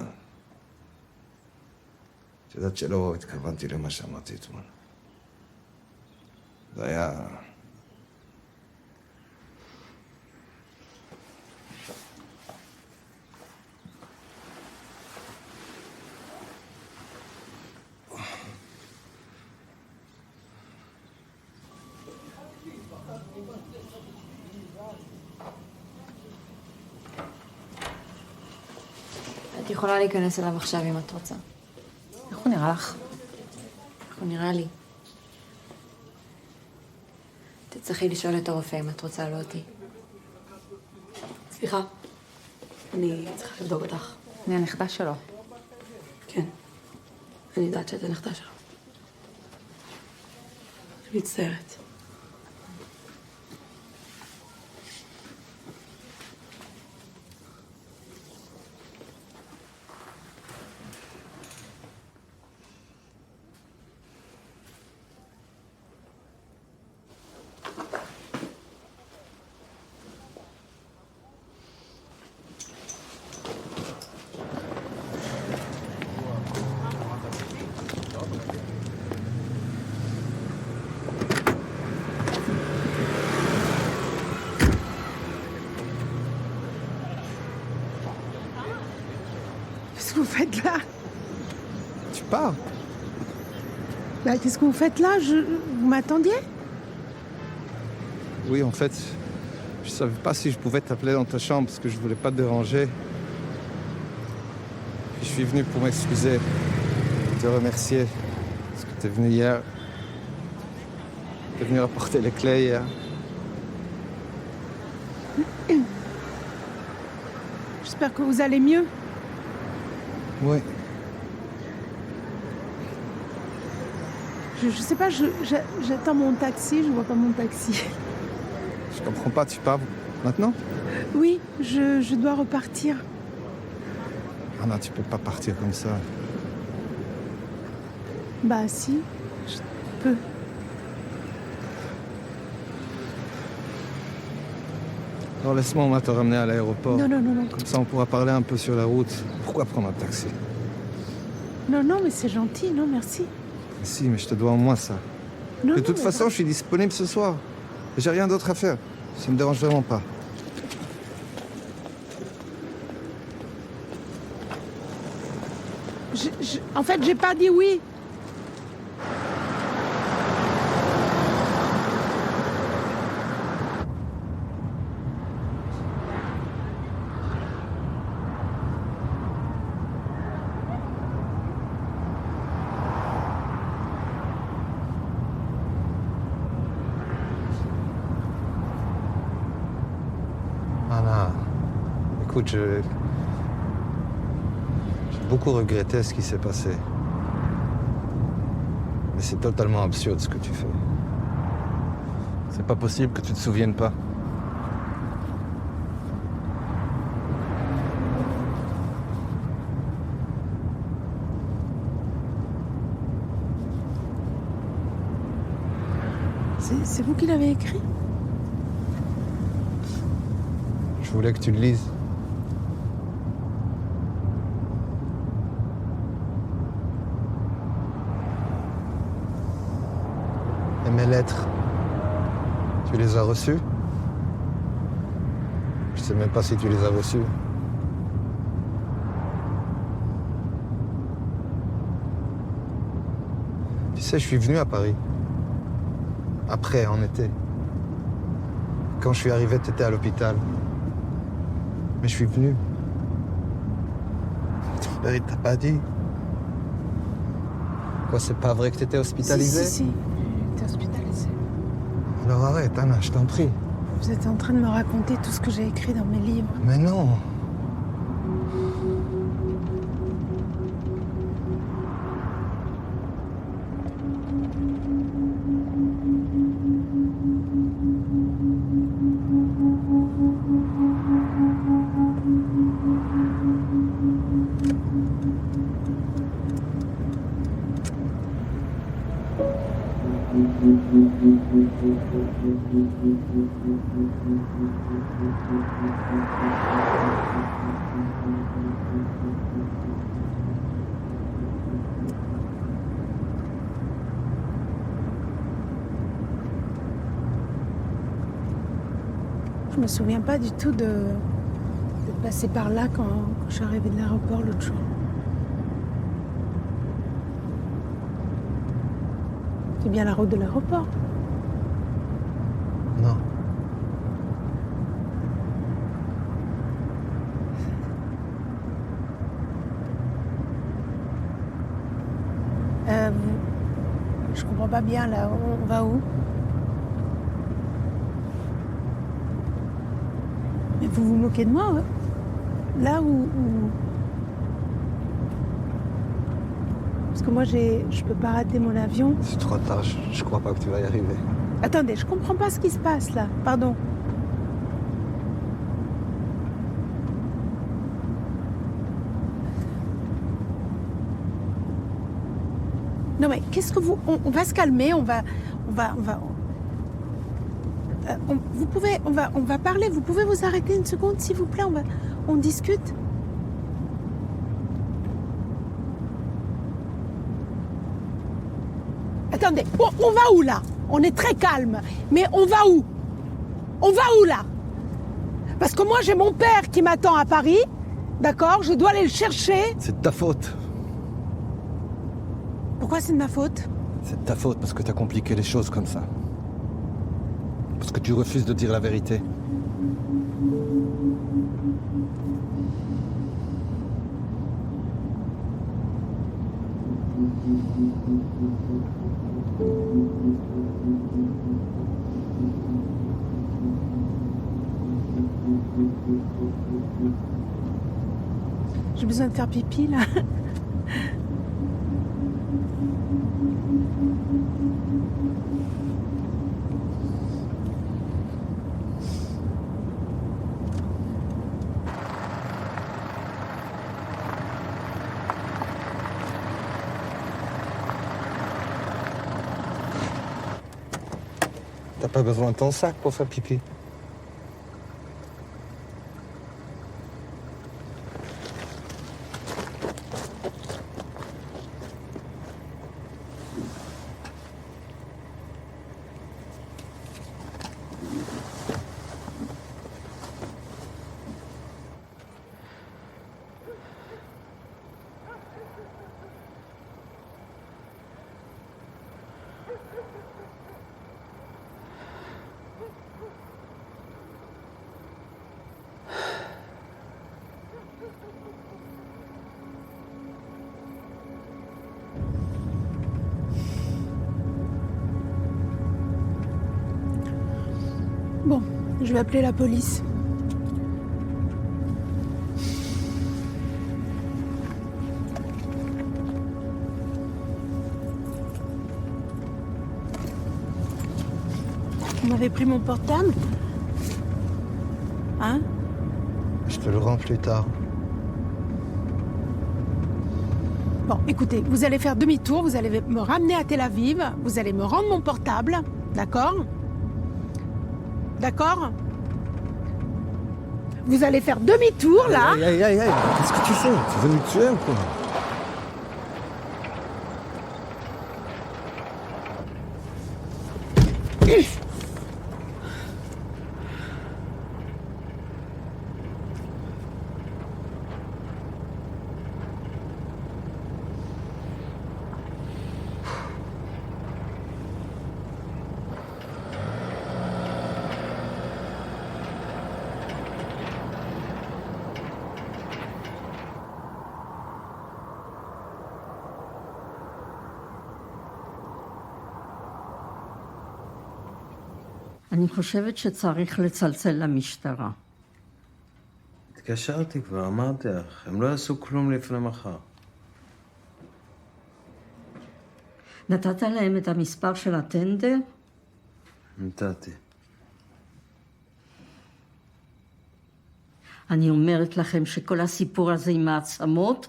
את יודעת שלא התכוונתי למה שאמרתי אתמול. זה היה... את יכולה להיכנס אליו עכשיו אם את רוצה. איך הוא נראה לך? איך הוא נראה לי? תצטרכי לשאול את הרופא אם את רוצה לא אותי. סליחה, אני צריכה לבדוק אותך. אני הנכדה שלו. כן, אני יודעת שאת הנכדה שלו. אני מצטערת. Qu'est-ce que vous faites là? Tu pars? Bah, qu'est-ce que vous faites là? Vous m'attendiez? Oui, en fait, je savais pas si je pouvais t'appeler dans ta chambre parce que je voulais pas te déranger. Puis je suis venu pour m'excuser, te remercier parce que t'es venu hier. T'es venu rapporter les clés hier. J'espère que vous allez mieux. Oui. Je sais pas, j'attends mon taxi, je vois pas mon taxi. Je comprends pas, tu pars maintenant? Oui, je dois repartir. Ah non, tu peux pas partir comme ça. Bah si, je peux. Alors laisse-moi, on va te ramener à l'aéroport. Non. Comme ça, on pourra parler un peu sur la route. Pourquoi prendre un taxi? Non, mais c'est gentil, non, merci. Si, mais je te dois au moins ça. Non, De toute façon, je suis disponible ce soir. J'ai rien d'autre à faire. Ça me dérange vraiment pas. En fait, j'ai pas dit oui. Anna, écoute, j'ai beaucoup regretté ce qui s'est passé. Mais c'est totalement absurde ce que tu fais. C'est pas possible que tu te souviennes pas. C'est vous qui l'avez écrit? Je voulais que tu le lises. Et mes lettres, tu les as reçues? Je sais même pas si tu les as reçues. Tu sais, je suis venu à Paris. Après, en été. Quand je suis arrivé, t'étais à l'hôpital. Mais je suis venu. Ton père, il t'a pas dit. Quoi, c'est pas vrai que t'étais hospitalisé? Si, t'es hospitalisé. Alors arrête, Anna, je t'en prie. Vous êtes en train de me raconter tout ce que j'ai écrit dans mes livres. Mais non. Je me souviens pas du tout de passer par là quand je suis arrivée de l'aéroport l'autre jour. C'est bien la route de l'aéroport. Non. Je comprends pas bien là. On va où? Mais vous vous moquez de moi, ouais? Là où... Parce que moi, je peux pas rater mon avion. C'est trop tard, je crois pas que tu vas y arriver. Attendez, je comprends pas ce qui se passe là. Pardon. Non mais qu'est-ce que vous... On va se calmer, on va parler. Vous pouvez vous arrêter une seconde, s'il vous plaît. On discute. Attendez, on va où là? On est très calme, mais on va où? On va où là? Parce que moi j'ai mon père qui m'attend à Paris, d'accord? Je dois aller le chercher. C'est de ta faute. Pourquoi c'est de ma faute? C'est de ta faute parce que t'as compliqué les choses comme ça. Parce que tu refuses de dire la vérité. J'ai besoin de faire pipi là. T'as pas besoin de ton sac pour faire pipi. Je vais appeler la police. Vous m'avez pris mon portable? Hein? Je te le rends plus tard. Bon, écoutez, vous allez faire demi-tour, vous allez me ramener à Tel Aviv, vous allez me rendre mon portable, d'accord? D'accord? Vous allez faire demi-tour, là. Aïe, qu'est-ce que tu fais? Tu veux me tuer ou quoi? אני חושבת שצריך לצלצל למשטרה. התקשרתי כבר, אמרתי לך, הם לא יעשו כלום לפני מחר. נתת להם את המספר של הטנדר? נתתי. אני אומרת לכם שכל הסיפור הזה עם העצמות,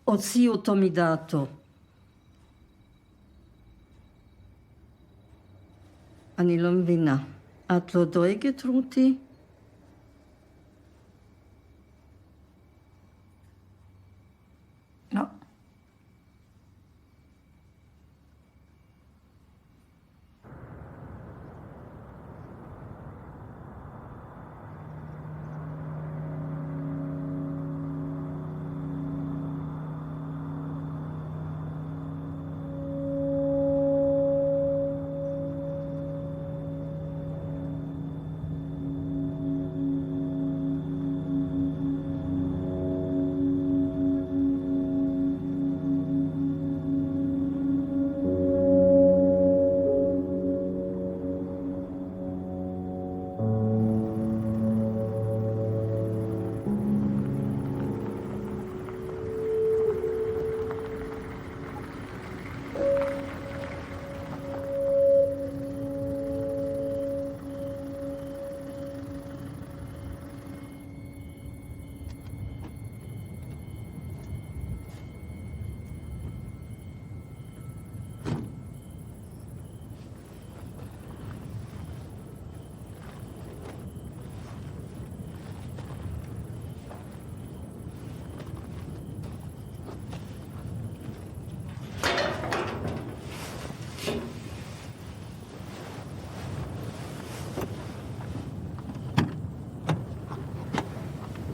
הוציאו אותו מדעתו. אני לא מבינה. את לא דואגת, רותי? לא.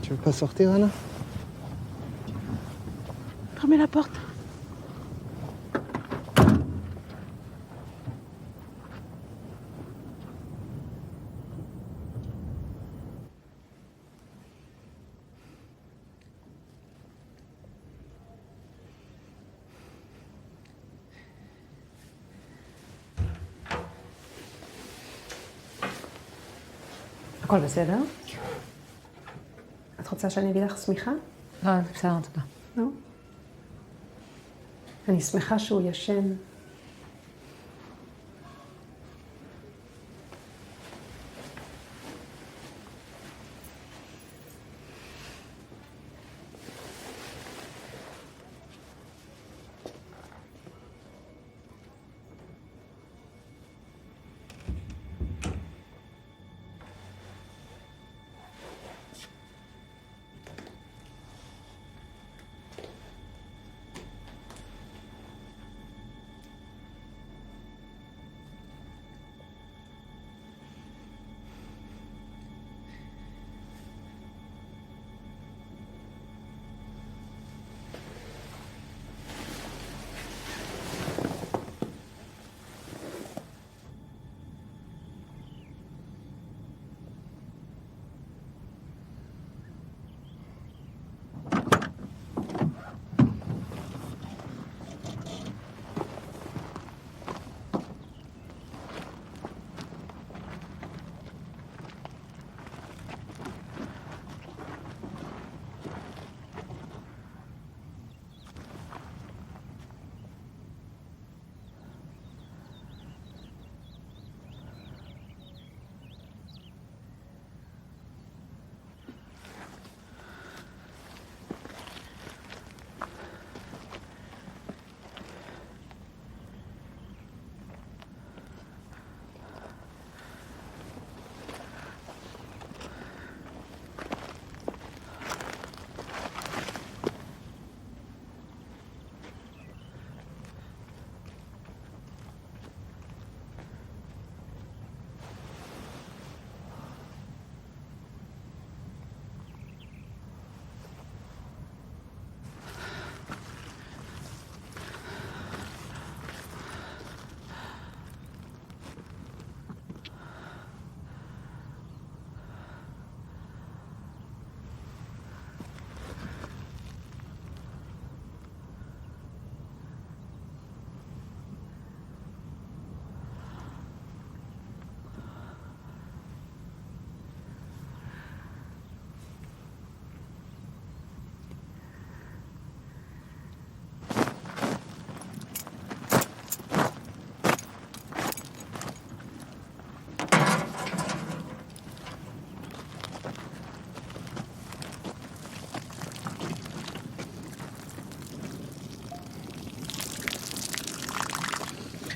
Tu veux pas sortir, Anna? Fermez la porte. הכל בסדר? את רוצה שאני אביא לך שמיכה? לא, בסדר, תודה. לא? אני שמחה שהוא ישן.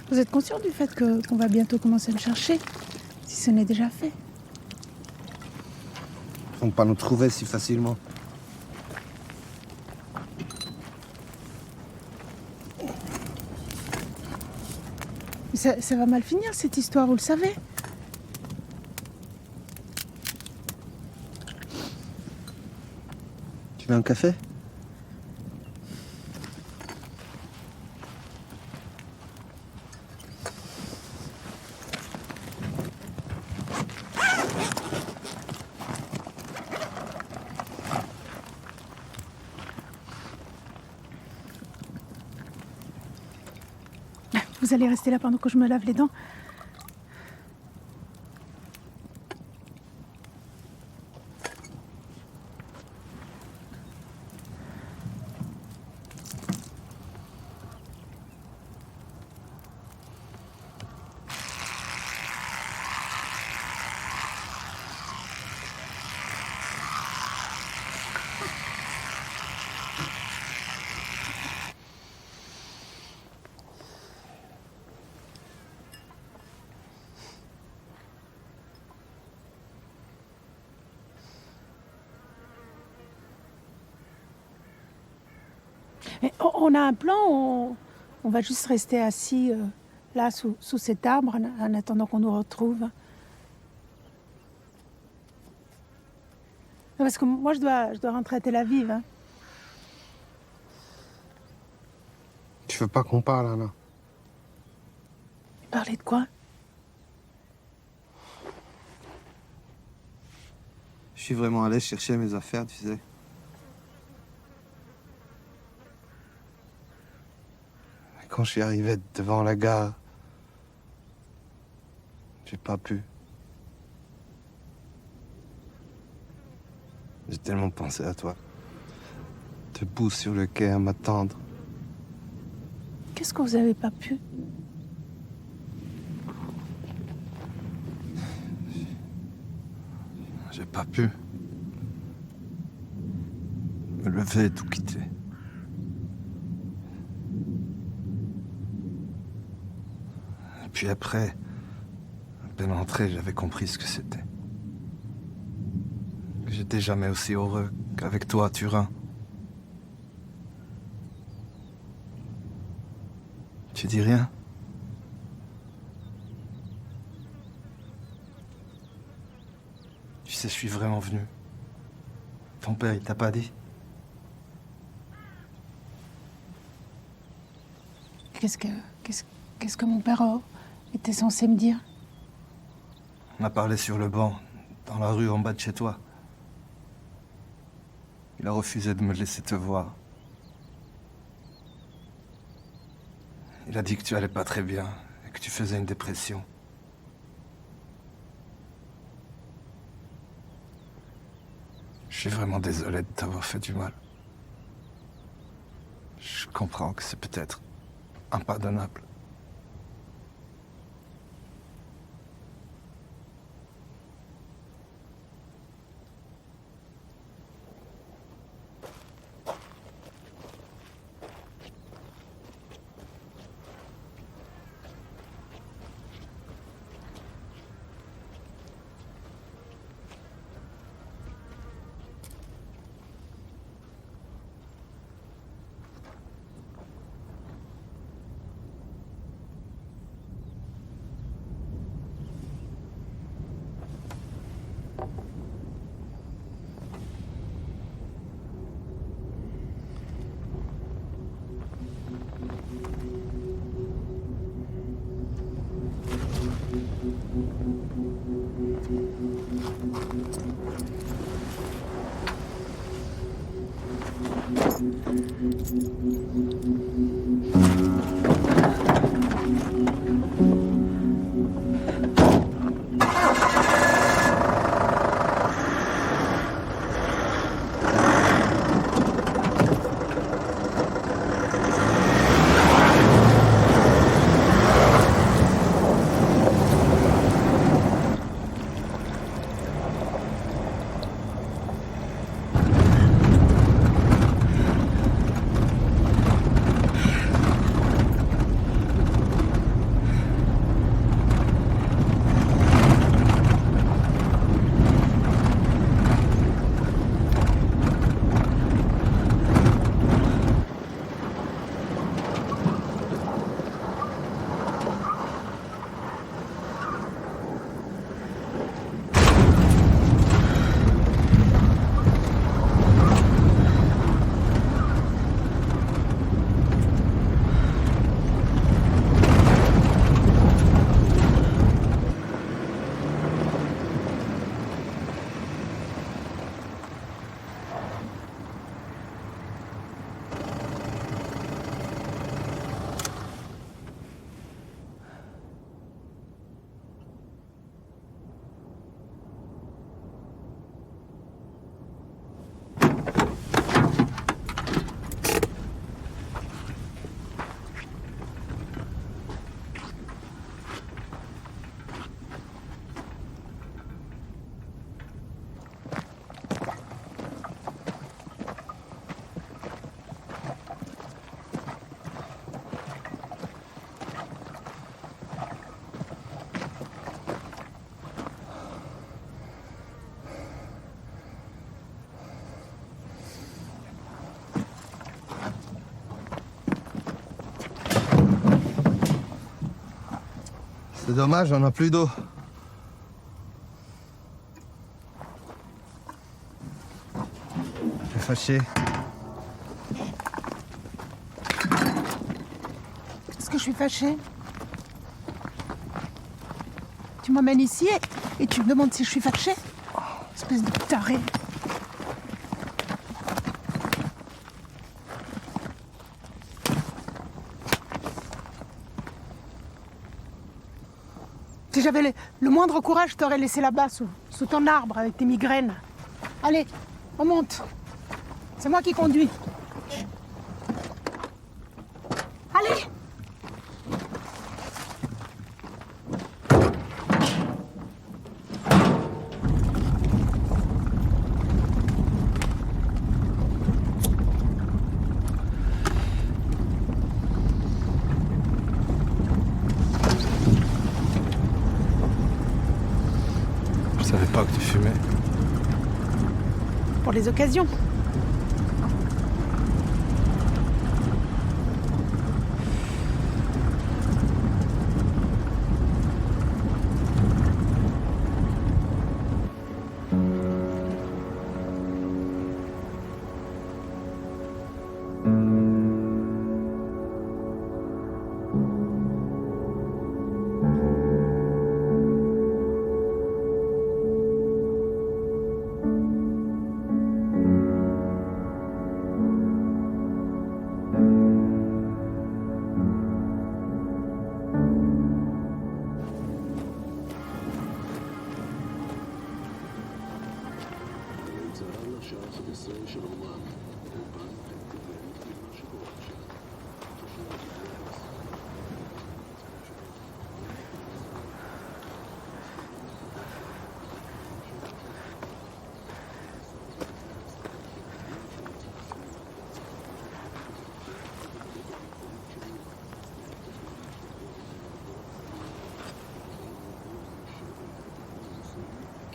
Vous êtes conscient du fait qu'on va bientôt commencer à me chercher, si ce n'est déjà fait? Ils vont pas nous trouver si facilement. Ça va mal finir cette histoire, vous le savez. Tu veux un café? Vous allez rester là pendant que je me lave les dents? Mais on a un plan, on va juste rester assis là sous cet arbre en attendant qu'on nous retrouve. Non, parce que moi je dois rentrer à Tel Aviv. Hein. Tu veux pas qu'on parle, Anna? Parler de quoi? Je suis vraiment allé chercher mes affaires, tu sais. Quand je suis arrivé devant la gare, j'ai pas pu. J'ai tellement pensé à toi. Debout sur le quai à m'attendre. Qu'est-ce que vous avez pas pu? J'ai pas pu me lever et tout quitter. Et puis après, à peine entré, j'avais compris ce que c'était. Que j'étais jamais aussi heureux qu'avec toi à Turin. Tu dis rien? Tu sais, je suis vraiment venu. Ton père, il t'a pas dit? Qu'est-ce que mon père était censé me dire? On a parlé sur le banc, dans la rue en bas de chez toi. Il a refusé de me laisser te voir. Il a dit que tu allais pas très bien et que tu faisais une dépression. Je suis vraiment désolé de t'avoir fait du mal. Je comprends que c'est peut-être impardonnable. C'est dommage, on n'a plus d'eau. Je suis fâché. Est-ce que je suis fâchée? Tu m'emmènes ici et tu me demandes si je suis fâchée? Espèce de taré. Si j'avais le moindre courage, je t'aurais laissé là-bas, sous ton arbre, avec tes migraines. Allez, on monte. C'est moi qui conduis. Allez! Je savais pas que tu fumais. Pour les occasions.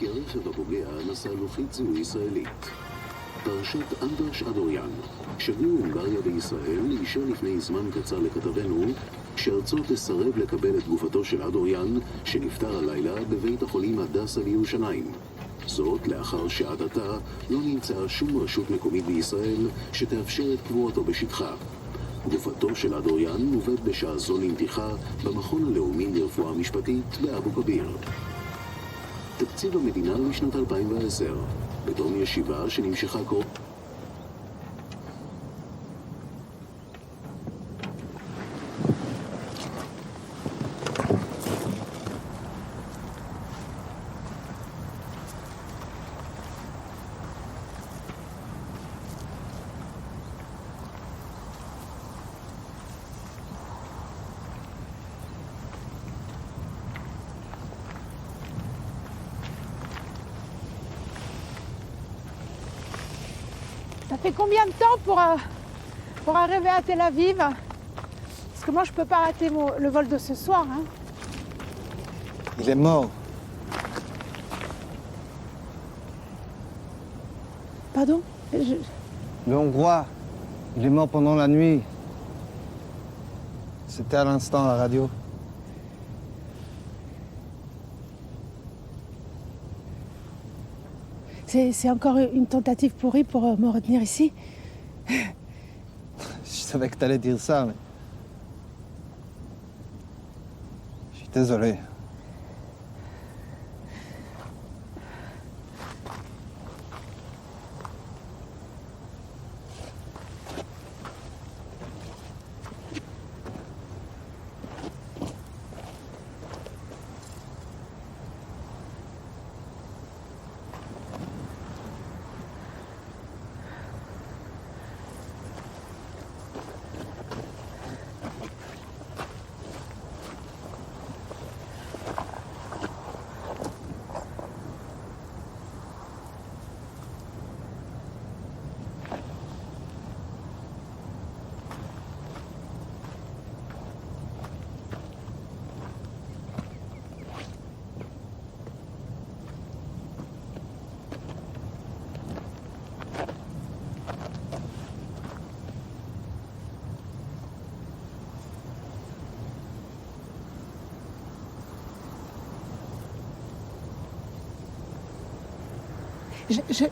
כרכב הפוגע נסע לוחית זיהוי ישראלית. פרשת אנדרש אדוריאן, שגריר הונגריה בישראל, אישר לפני זמן קצר לכתבנו שארצו תסרב לקבל את גופתו של אדוריאן, שנפטר הלילה בבית החולים הדסה בירושלים. זאת לאחר שעד עתה לא נמצאה שום רשות מקומית בישראל שתאפשר את קבורתו בשטחה. גופתו של אדוריאן מובאת בשעה זו לנתיחה במכון הלאומי לרפואה משפטית באבו כביר. תקציב המדינה לשנת 2010, בתום ישיבה שנמשכה קרוב. Ça fait combien de temps pour arriver à Tel Aviv? Parce que moi, je peux pas rater le vol de ce soir. Hein. Il est mort. Pardon? Le Hongrois, il est mort pendant la nuit. C'était à l'instant à la radio. C'est encore une tentative pourrie pour me retenir ici. Je savais que t'allais dire ça, mais... Je suis désolé.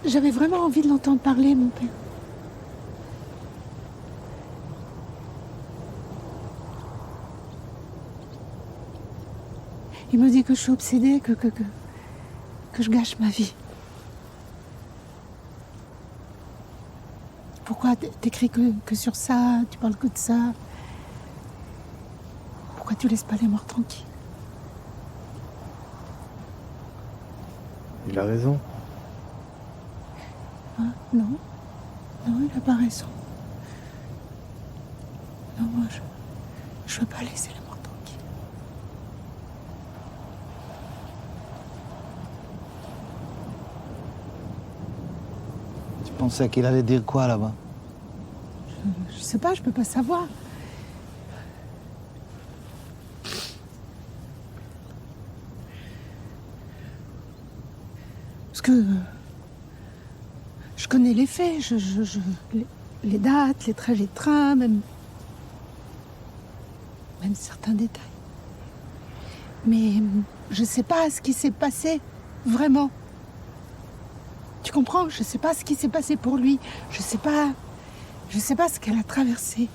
J'avais vraiment envie de l'entendre parler, mon père. Il me dit que je suis obsédée, que je gâche ma vie. Pourquoi t'écris que sur ça, tu parles que de ça? Pourquoi tu laisses pas les morts tranquilles? Il a raison. Hein? Non, il n'a pas raison. Non, moi, je veux pas laisser les morts tranquilles. Tu pensais qu'il allait dire quoi là-bas? Je sais pas, je peux pas savoir. Parce que je connais les faits, les dates, les trajets de train, même certains détails. Mais je sais pas ce qui s'est passé vraiment. Tu comprends? Je sais pas ce qui s'est passé pour lui. Je sais pas ce qu'elle a traversé.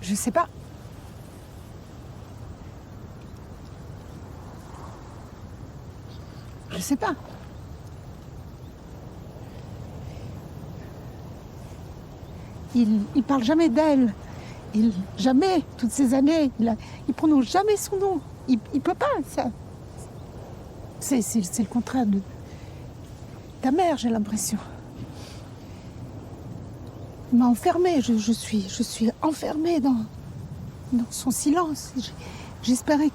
Je sais pas. Je sais pas. Il parle jamais d'elle. Jamais, toutes ces années. Il prononce jamais son nom. Il peut pas, ça. C'est le contraire de ta mère, j'ai l'impression. Il m'a enfermée. Je suis enfermée dans son silence. J'espérais.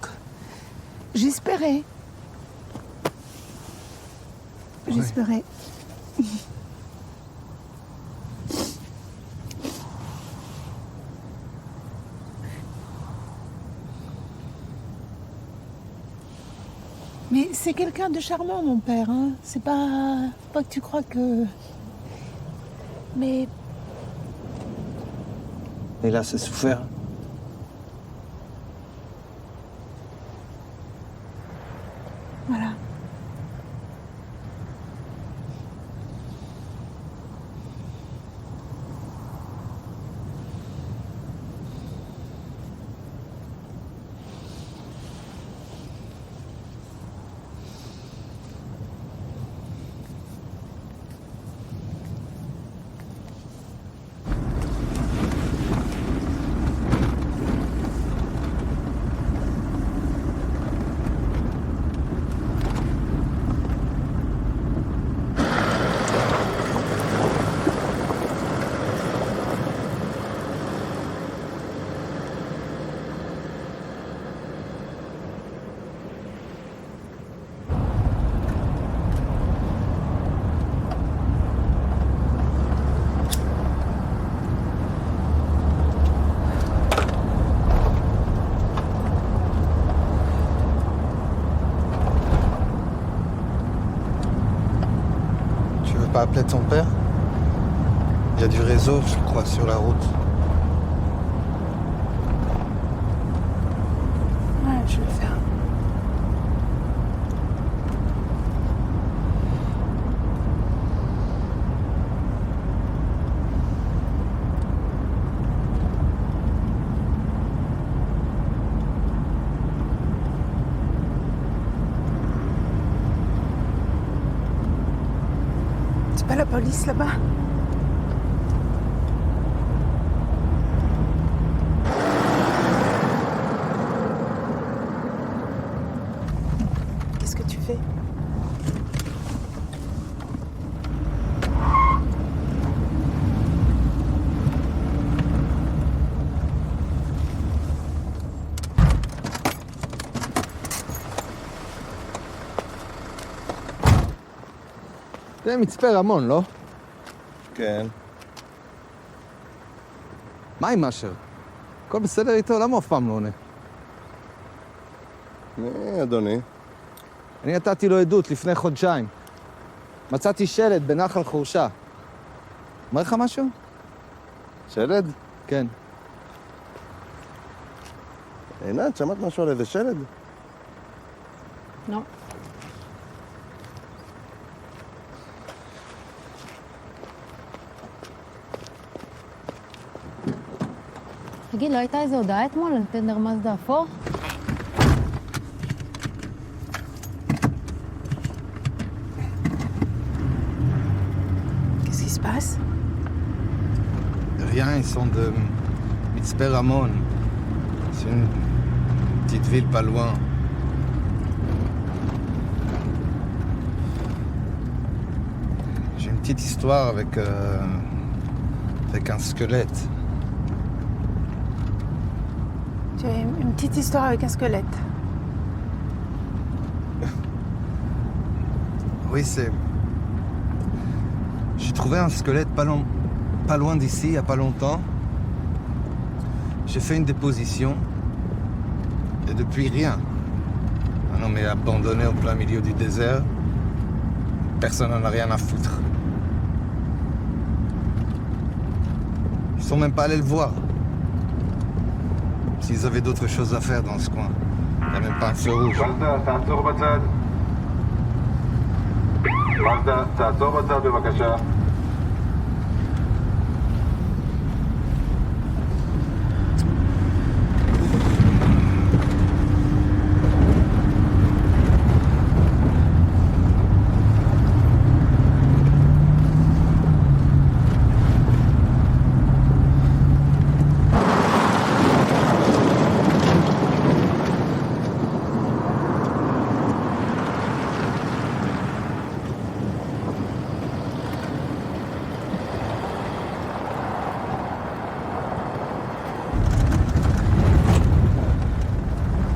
Mais c'est quelqu'un de charmant, mon père. Hein. C'est pas que tu crois que... Mais... Il a assez souffert. Voilà. Pas appeler ton père? Il y a du réseau, je crois, sur la route. Ouais, je vais le faire. Pas la police là-bas. Qu'est-ce que tu fais? זה מצפה רמון, לא? כן. מה עם אשר? הכל בסדר איתו? למה אף פעם לא עונה? מי, אדוני? אני נתתי לו עדות לפני חודשיים. מצאתי שלד בנחל חורשה. אומר לך משהו? שלד? כן. עינת, שמעת משהו על איזה שלד? לא. תגיד, לא הייתה איזו הודעה אתמול על טנדר מזדה אפור? Qu'est-ce qui se passe? Rien, ils sont de Mitzpe Ramon. C'est une petite ville pas loin. J'ai une petite histoire avec un squelette. Tu as une petite histoire avec un squelette. Oui, c'est... J'ai trouvé un squelette pas loin d'ici, il n'y a pas longtemps. J'ai fait une déposition. Et depuis, rien. Un homme est abandonné au plein milieu du désert. Personne n'en a rien à foutre. Ils sont même pas allés le voir. S'ils avaient d'autres choses à faire dans ce coin. Il n'y a même pas un feu rouge. מזדה, תעצור בצד בבקשה.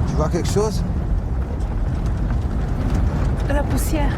Tu vois quelque chose? De la poussière.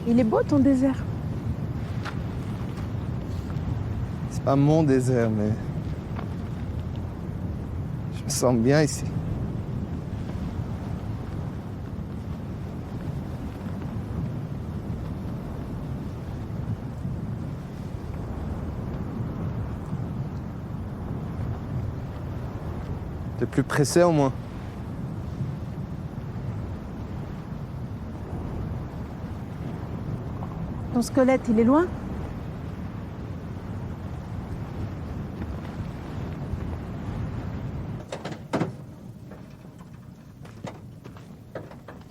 Il est beau ton désert. C'est pas mon désert, mais... Je me sens bien ici. T'es plus pressé au moins. Ton squelette, il est loin?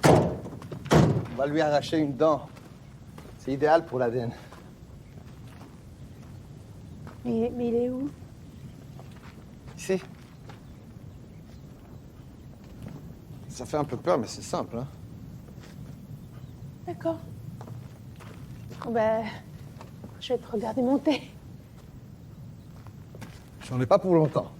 On va lui arracher une dent. C'est idéal pour l'ADN. Mais il est où? Ici. Ça fait un peu peur, mais c'est simple, hein. D'accord. Oh ben, je vais te regarder monter. J'en ai pas pour longtemps.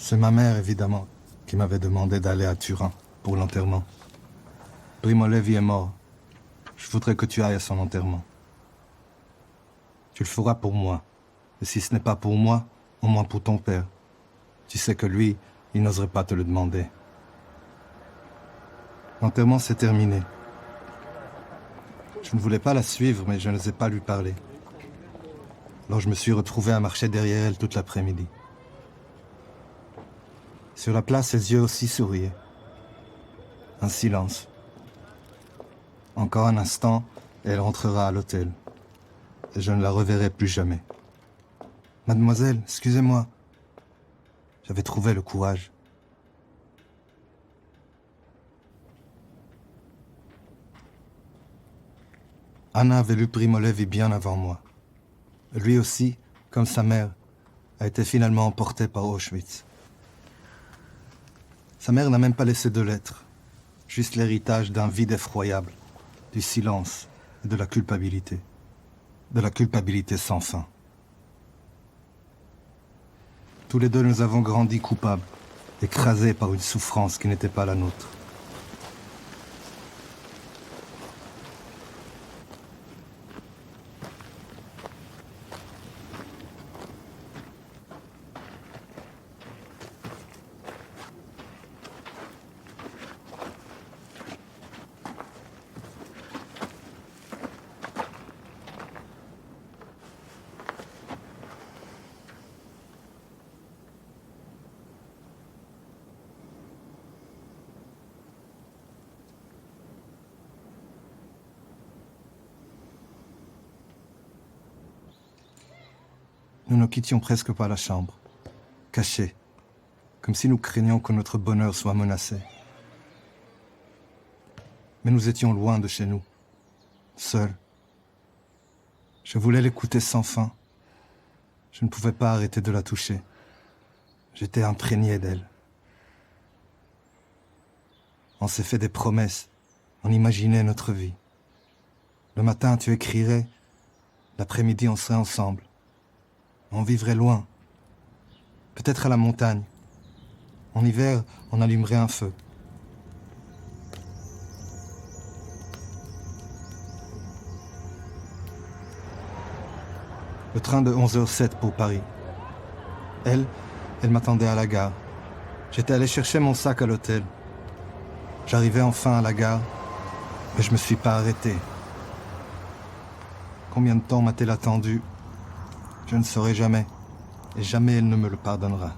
C'est ma mère, évidemment, qui m'avait demandé d'aller à Turin pour l'enterrement. Primo Levi est mort. Je voudrais que tu ailles à son enterrement. Tu le feras pour moi. Et si ce n'est pas pour moi, au moins pour ton père. Tu sais que lui, il n'oserait pas te le demander. L'enterrement s'est terminé. Je ne voulais pas la suivre, mais je n'osais pas lui parler. Alors je me suis retrouvé à marcher derrière elle toute l'après-midi. Sur la place, ses yeux aussi souriaient. Un silence. Encore un instant, et elle rentrera à l'hôtel. Et je ne la reverrai plus jamais. Mademoiselle, excusez-moi. J'avais trouvé le courage. Anna avait lu Primo Levi bien avant moi. Lui aussi, comme sa mère, a été finalement emporté par Auschwitz. Sa mère n'a même pas laissé de lettres, juste l'héritage d'un vide effroyable, du silence et de la culpabilité. De la culpabilité sans fin. Tous les deux, nous avons grandi coupables, écrasés par une souffrance qui n'était pas la nôtre. Nous ne quittions presque pas la chambre, cachés, comme si nous craignions que notre bonheur soit menacé. Mais nous étions loin de chez nous, seuls. Je voulais l'écouter sans fin. Je ne pouvais pas arrêter de la toucher. J'étais imprégné d'elle. On s'est fait des promesses, on imaginait notre vie. Le matin, tu écrirais, l'après-midi, on serait ensemble. On vivrait loin, peut-être à la montagne. En hiver, on allumerait un feu. Le train de 11h07 pour Paris. Elle m'attendait à la gare. J'étais allé chercher mon sac à l'hôtel. J'arrivais enfin à la gare, mais je me suis pas arrêté. Combien de temps m'a-t-elle attendu ? Je ne saurai jamais, et jamais elle ne me le pardonnera.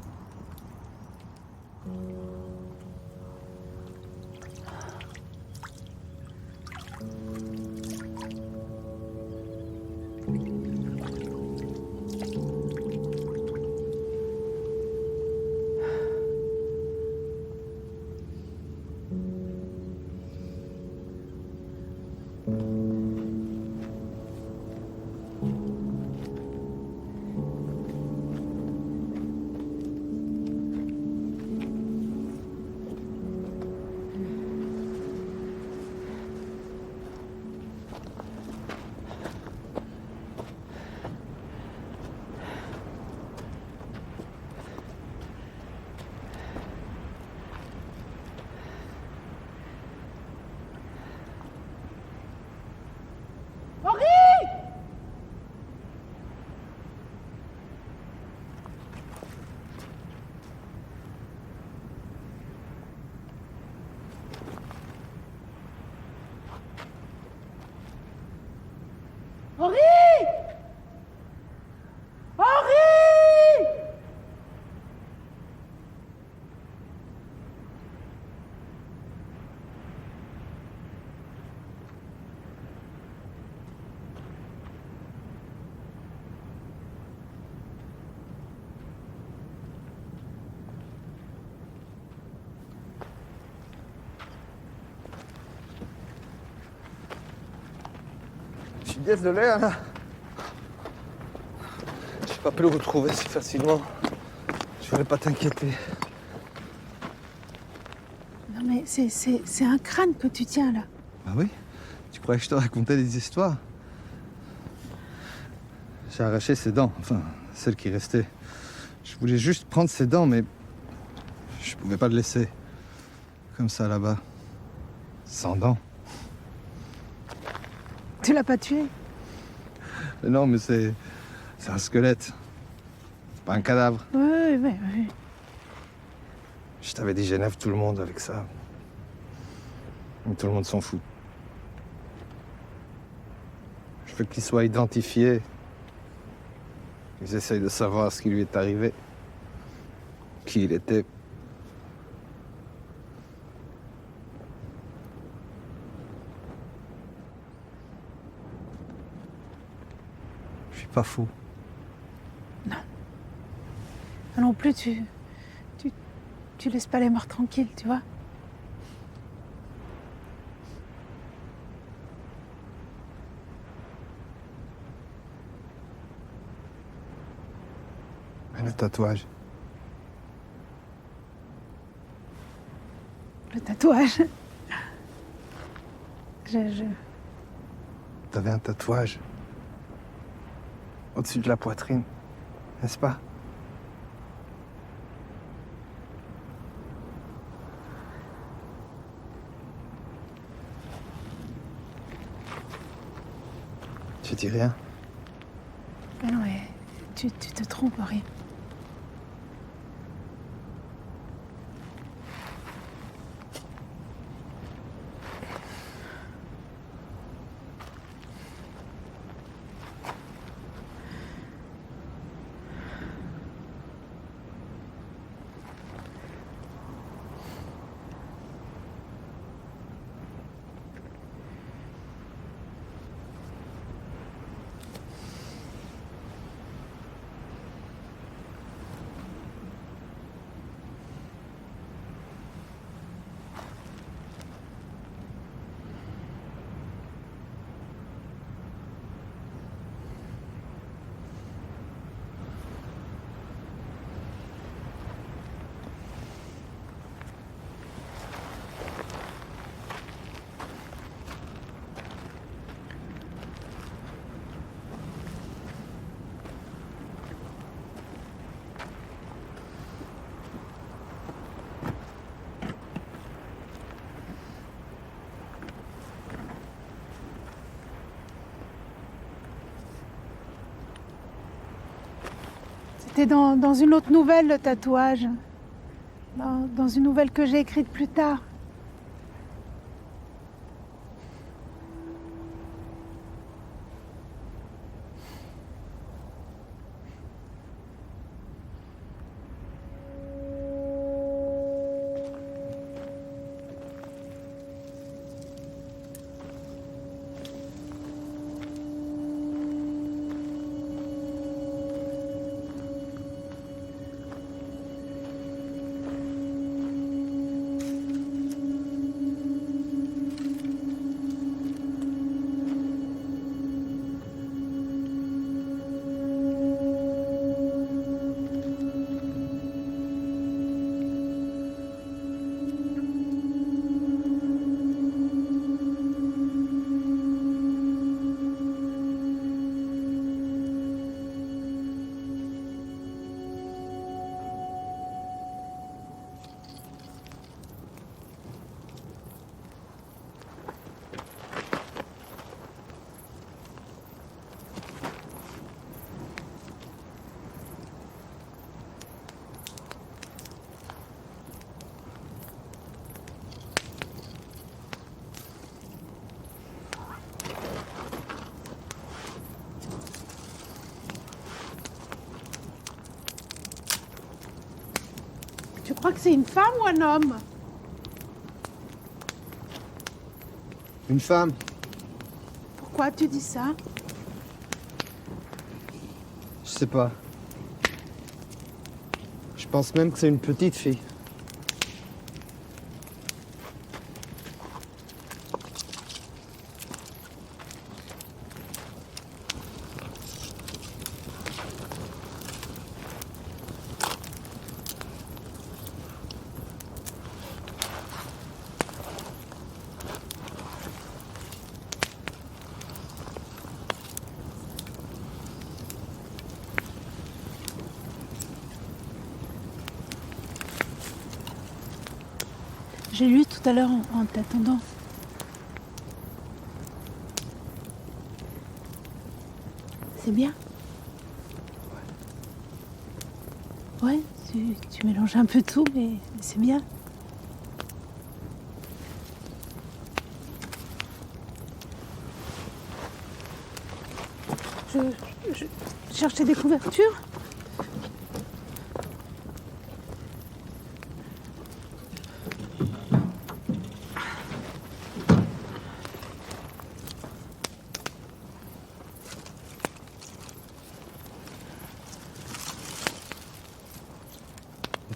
Je suis désolé, Anna. Je n'ai pas pu le retrouver si facilement. Je voulais pas t'inquiéter. Non mais c'est un crâne que tu tiens là. Ah oui? Tu croyais que je te racontais des histoires? J'ai arraché ses dents, enfin, celles qui restaient. Je voulais juste prendre ses dents, mais Je pouvais pas le laisser. Comme ça, là-bas. Sans dents. Tu l'as pas tué? Mais non, mais c'est un squelette. C'est pas un cadavre. Oui. Je t'avais dit j'énerve tout le monde avec ça. Mais tout le monde s'en fout. Je veux qu'il soit identifié. Ils essayent de savoir ce qui lui est arrivé. Qui il était. Je suis pas fou. Non plus, tu laisses pas les morts tranquilles, tu vois. Et le tatouage. Le tatouage. T'avais un tatouage. Au-dessus de la poitrine, n'est-ce pas? Tu dis rien? Mais non, mais tu te trompes, Henri. C'était dans une autre nouvelle, le tatouage. Dans une nouvelle que j'ai écrite plus tard. Tu crois que c'est une femme ou un homme? Une femme. Pourquoi tu dis ça? Je sais pas. Je pense même que c'est une petite fille. j'ai lu tout à l'heure en t'attendant. C'est bien. Ouais, tu mélanges un peu tout, mais c'est bien. Je cherchais des couvertures.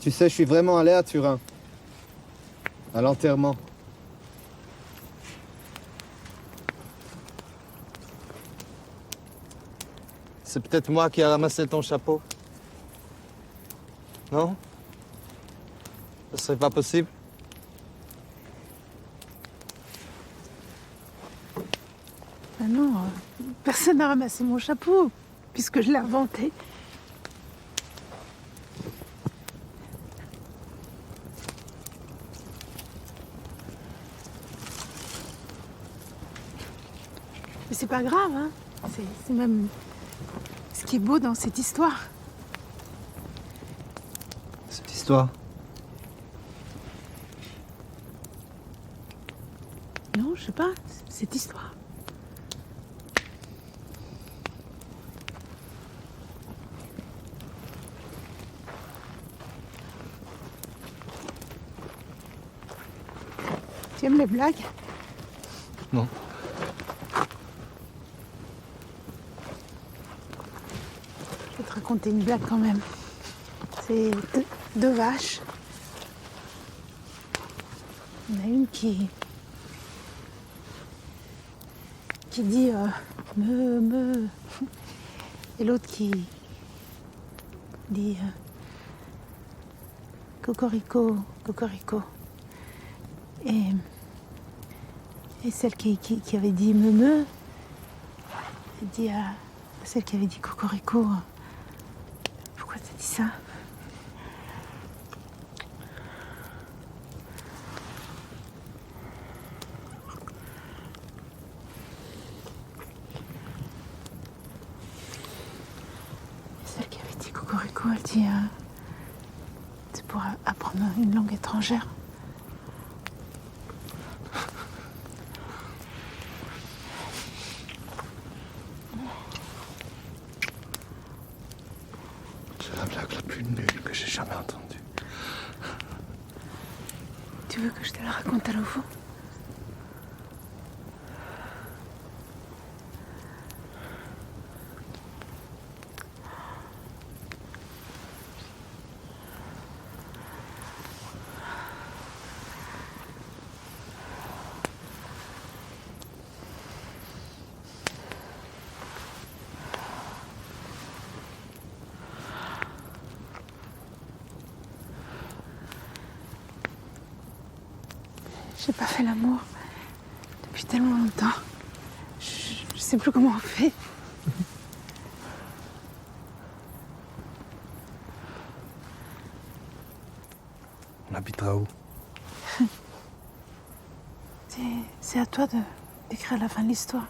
Tu sais, je suis vraiment allé à Turin. À l'enterrement. C'est peut-être moi qui ai ramassé ton chapeau. Non? Ce serait pas possible? Ah non, personne n'a ramassé mon chapeau, puisque je l'ai inventé. Mais c'est pas grave, hein. C'est même ce qui est beau dans cette histoire. Cette histoire? Non, je sais pas, cette histoire. Tu aimes les blagues? Non. Je vais te raconter une blague quand même. C'est deux vaches. Il y en a une qui dit me. Et l'autre qui dit cocorico, cocorico. Et celle qui avait dit me, elle dit à celle qui avait dit cocorico, pourquoi t'as dit ça? Celle qui avait dit cocorico, elle dit c'est pour apprendre une langue étrangère. C'est la blague la plus nulle que j'ai jamais entendue. Tu veux que je te la raconte à nouveau? J'ai pas fait l'amour depuis tellement longtemps. Je sais plus comment on fait. On habitera où? C'est à toi d'écrire la fin de l'histoire.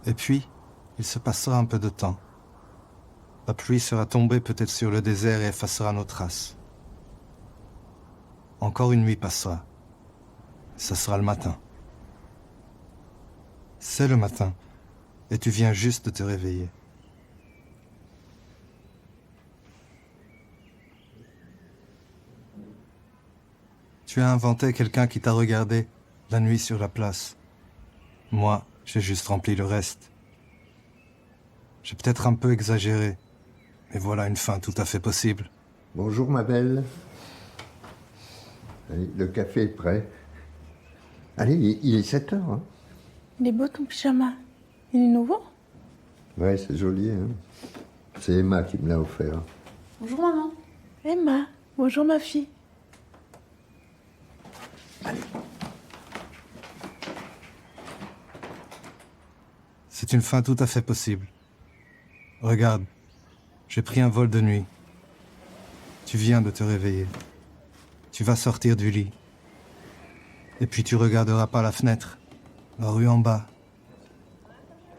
Et puis, il se passera un peu de temps. La pluie sera tombée peut-être sur le désert et effacera nos traces. Encore une nuit passera. Ça sera le matin. C'est le matin. Et tu viens juste de te réveiller. Tu as inventé quelqu'un qui t'a regardé la nuit sur la place. Moi, j'ai juste rempli le reste. J'ai peut-être un peu exagéré, Mais voilà une fin tout à fait possible. Bonjour ma belle. Allez, le café est prêt. Allez, il est 7 heures. Hein. Il est beau ton pyjama. Il est nouveau? Ouais, c'est joli. Hein. C'est Emma qui me l'a offert. Bonjour maman. Emma, bonjour ma fille. C'est une fin tout à fait possible. Regarde, j'ai pris un vol de nuit. Tu viens de te réveiller. Tu vas sortir du lit. Et puis tu regarderas par la fenêtre, la rue en bas.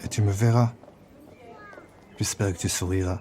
Et tu me verras. J'espère que tu souriras.